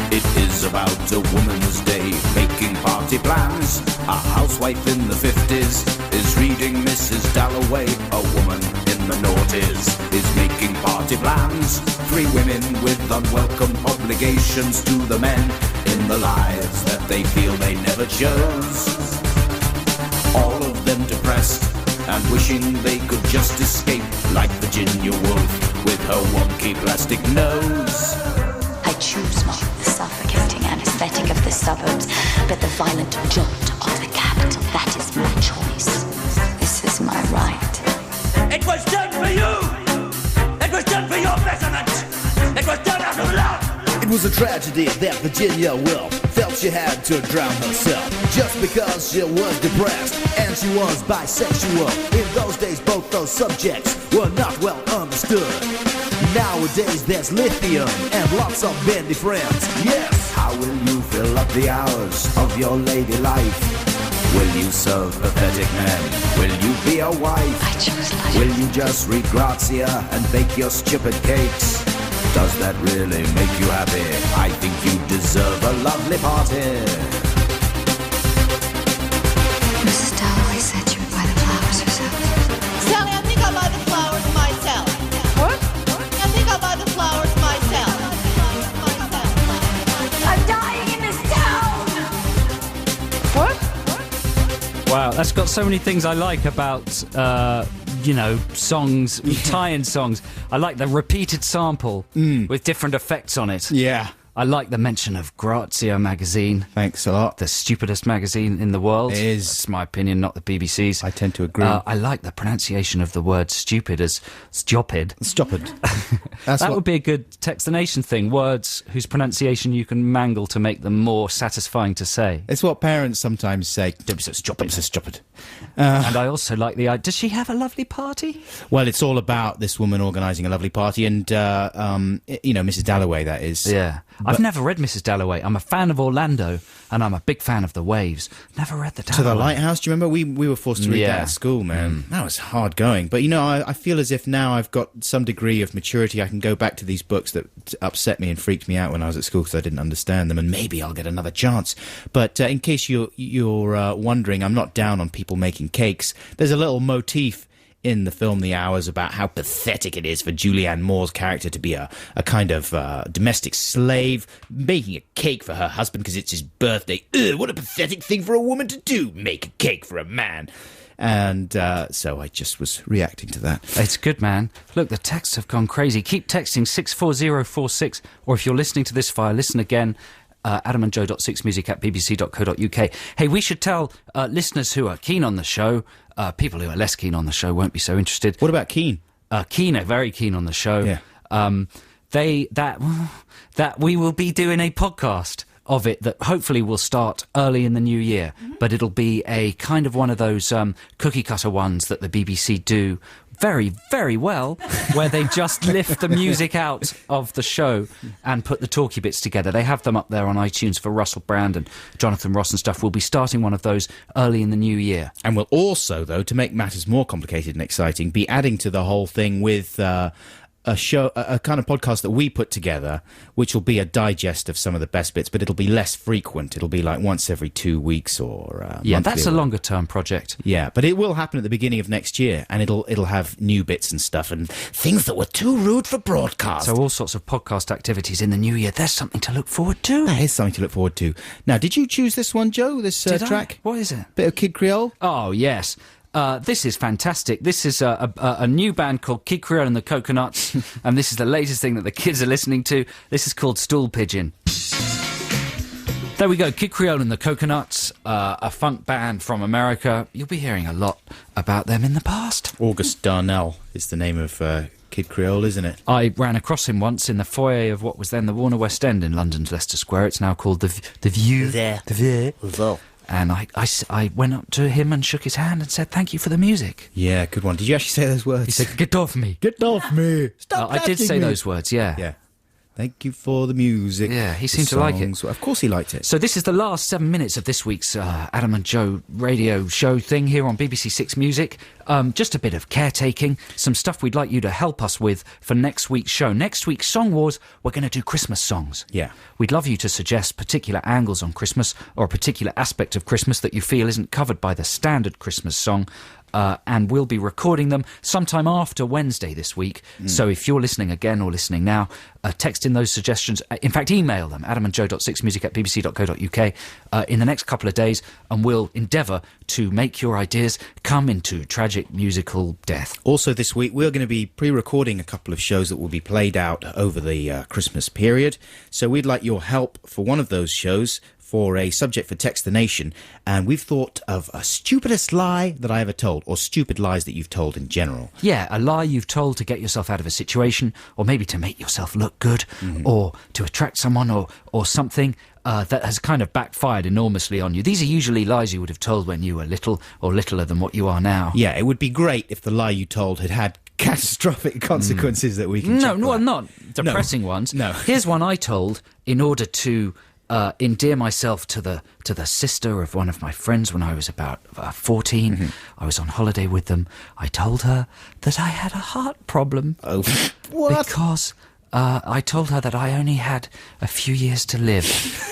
It is about a woman's day, making party plans. A housewife in the 50s is reading Mrs. Dalloway. A woman in the noughties is making party plans. 3 women with unwelcome obligations to the men in the lives that they feel they never chose. All of them depressed and wishing they could just escape, like Virginia Woolf with her wonky plastic nose. I choose not the suffocating anesthetic of the suburbs, but the violent jolt of the capital. That is my choice. This is my right. It was done for you! It was done for your betterment! It was done out of love! It was a tragedy that Virginia Woolf felt she had to drown herself just because she was depressed and she was bisexual. In those days, both those subjects were not well understood. Nowadays, there's lithium and lots of bendy friends. Yes! How will you fill up the hours of your lady life? Will you serve pathetic men? Will you be a wife? I choose life. Will you just read Grazia and bake your stupid cakes? Does that really make you happy? I think you deserve a lovely party. Mrs. Dalloway said you would buy the flowers herself. Sally, I think I'll buy the flowers myself. What? I think I'll buy the flowers myself. I'm dying in this town. What? Wow, that's got so many things I like about, songs, tie-in songs. I like the repeated sample with different effects on it. Yeah. I like the mention of Grazia magazine. Thanks a lot. The stupidest magazine in the world. It is. That's my opinion, not the BBC's. I tend to agree. I like the pronunciation of the word stupid as stupid. Stupid. That's That what- would be a good text the nation thing. Words whose pronunciation you can mangle to make them more satisfying to say. It's what parents sometimes say. Don't be so stupid. Don't be so stupid. And I also like the idea. Does she have a lovely party? Well, it's all about this woman organising a lovely party, and Mrs. Dalloway. That is. Yeah. I've never read Mrs. Dalloway. I'm a fan of Orlando, and I'm a big fan of The Waves. Never read the Dalloway. To the Lighthouse. Do you remember we were forced to read that Yeah. at school, man? That was hard going. But I feel as if now I've got some degree of maturity. I can go back to these books that upset me and freaked me out when I was at school because I didn't understand them, and maybe I'll get another chance. But in case you're wondering, I'm not down on people making cakes. There's a little motif in the film The Hours about how pathetic it is for Julianne Moore's character to be a kind of domestic slave, making a cake for her husband because it's his birthday. Ugh, what a pathetic thing for a woman to do, make a cake for a man. And so I just was reacting to that. It's good, man. Look, the texts have gone crazy. Keep texting 64046, or if you're listening to this via Listen Again, adamandjoe.6music@bbc.co.uk. Hey, we should tell listeners who are keen on the show, people who are less keen on the show won't be so interested. What about Keen? Keen are very keen on the show. Yeah. That we will be doing a podcast of it that hopefully will start early in the new year, but it'll be a kind of one of those cookie cutter ones that the BBC do very, very well, where they just lift the music out of the show and put the talky bits together. They have them up there on iTunes for Russell Brand and Jonathan Ross and stuff. We'll be starting one of those early in the new year. And we'll also, though, to make matters more complicated and exciting, be adding to the whole thing with a show, a kind of podcast that we put together, which will be a digest of some of the best bits, but it'll be less frequent. It'll be like once every 2 weeks or Yeah, monthly that's a or- longer term project. Yeah, but it will happen at the beginning of next year, and it'll have new bits and stuff and things that were too rude for broadcast. So all sorts of podcast activities in the new year. There's something to look forward to. that is something to look forward to. Now, did you choose this one, Joe? This Did I? track? What is it? Bit of Kid Creole? Oh, yes. This is fantastic. This is a new band called Kid Creole and the Coconuts, and this is the latest thing that the kids are listening to. This is called Stool Pigeon. There we go, Kid Creole and the Coconuts, a funk band from America. You'll be hearing a lot about them in the past. August Darnell is the name of Kid Creole, isn't it? I ran across him once in the foyer of what was then the Warner West End in London's Leicester Square. It's now called the View. There. The View. Well. And I went up to him and shook his hand and said, thank you for the music. Yeah, good one. Did you actually say those words? He said, get off me. "Get off me! Stop!" I did touching say me. those words, yeah. Yeah. Thank you for the music. Yeah, he the seemed to like it. songs. Well, of course he liked it. So this is the last 7 minutes of this week's Adam and Joe radio show thing here on BBC Six Music. Just a bit of caretaking, some stuff we'd like you to help us with for next week's show. Next week's Song Wars, we're going to do Christmas songs. Yeah. We'd love you to suggest particular angles on Christmas or a particular aspect of Christmas that you feel isn't covered by the standard Christmas song. And we'll be recording them sometime after Wednesday this week. So if you're listening again or listening now, text in those suggestions. In fact, email them, adamandjoe.6music@bbc.co.uk in the next couple of days, and we'll endeavour to make your ideas come into tragic musical death. Also this week, we're going to be pre-recording a couple of shows that will be played out over the Christmas period. So we'd like your help for one of those shows for a subject for Text the Nation. And we've thought of a stupidest lie that I ever told, or stupid lies that you've told in general. Yeah, a lie you've told to get yourself out of a situation, or maybe to make yourself look good, or to attract someone, or something that has kind of backfired enormously on you. These are usually lies you would have told when you were little, or littler than what you are now. Yeah, it would be great if the lie you told had catastrophic consequences that we can No, check well, for. not depressing ones. No. Here's one I told in order to endear myself to the sister of one of my friends when I was about 14. I was on holiday with them. I told her that I had a heart problem. Oh, what? Because I told her that I only had a few years to live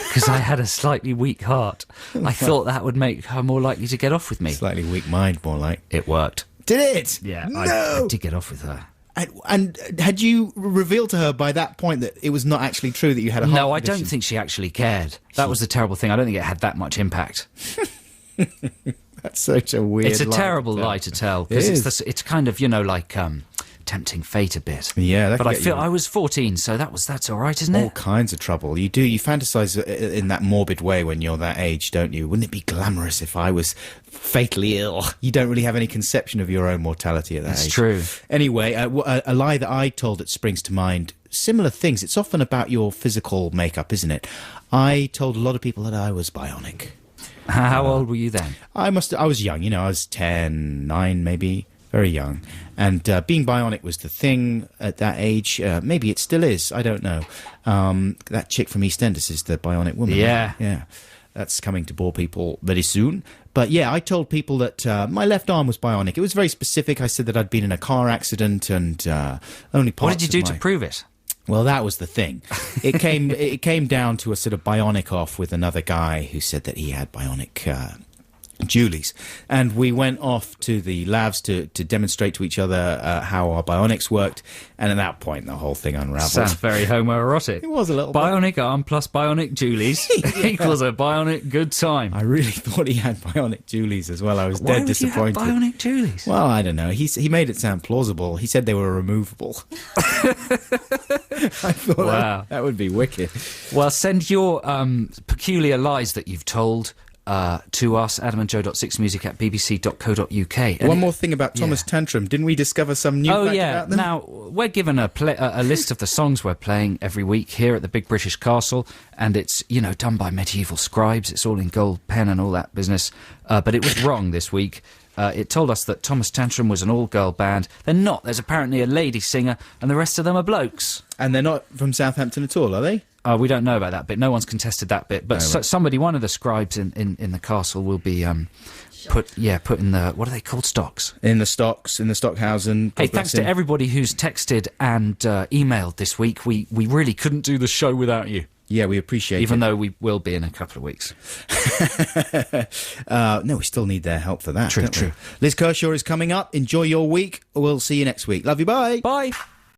because I had a slightly weak heart. I thought that would make her more likely to get off with me. Slightly weak mind, more like. It worked. Did it? Yeah, No! I did get off with her. And had you revealed to her by that point that it was not actually true that you had a heart No, I condition? don't think she actually cared. That was the terrible thing. I don't think it had that much impact. That's such a weird It's a lie terrible to tell. lie to tell It because is. it's kind of, like tempting fate a bit. Yeah, that but can I get feel you- I was 14, so that's all right, isn't All it? kinds of trouble. You fantasize in that morbid way when you're that age, don't you? Wouldn't it be glamorous if I was fatally ill? You don't really have any conception of your own mortality at that It's age. true. Anyway, a lie that I told that springs to mind, similar things. It's often about your physical makeup, isn't it? I told a lot of people that I was bionic. How old were you then? I was young, I was 10, 9 maybe, very young. And being bionic was the thing at that age. Maybe it still is, I don't know. That chick from EastEnders is the bionic woman. Yeah. Right? Yeah. That's coming to bore people very soon. But yeah, I told people that my left arm was bionic. It was very specific. I said that I'd been in a car accident and only parts What did you do of to my- prove it? Well, that was the thing. It came down to a sort of bionic off with another guy who said that he had bionic Julies, and we went off to the labs to demonstrate to each other how our bionics worked, and at that point the whole thing unraveled. Sounds very homoerotic. It was a little bit. Bionic arm plus bionic Julies equals a bionic good time. I really thought he had bionic Julies as well. I was Why dead would you have disappointed. bionic Julies? Well, I don't know. He made it sound plausible. He said they were removable. I thought Wow. that would be wicked. Well, send your peculiar lies that you've told to us, adamandjoe.6music@bbc.co.uk. And One more thing about Thomas Tantrum. Didn't we discover some new fact about them? Now, we're given a list of the songs we're playing every week here at the Big British Castle, and it's, done by medieval scribes. It's all in gold pen and all that business. But it was wrong this week. It told us that Thomas Tantrum was an all-girl band. They're not. There's apparently a lady singer, and the rest of them are blokes. And they're not from Southampton at all, are they? We don't know about that bit. No one's contested that bit. But somebody, one of the scribes in the castle, will be put in the, what are they called, stocks? In the Stockhausen. Hey, God bless thanks to him. everybody who's texted and emailed this week. We really couldn't do the show without you. Yeah, we appreciate Even it. though we will be in a couple of weeks. No, we still need their help for that. True, don't we? true. Liz Kershaw is coming up. Enjoy your week. We'll see you next week. Love you. Bye. Bye.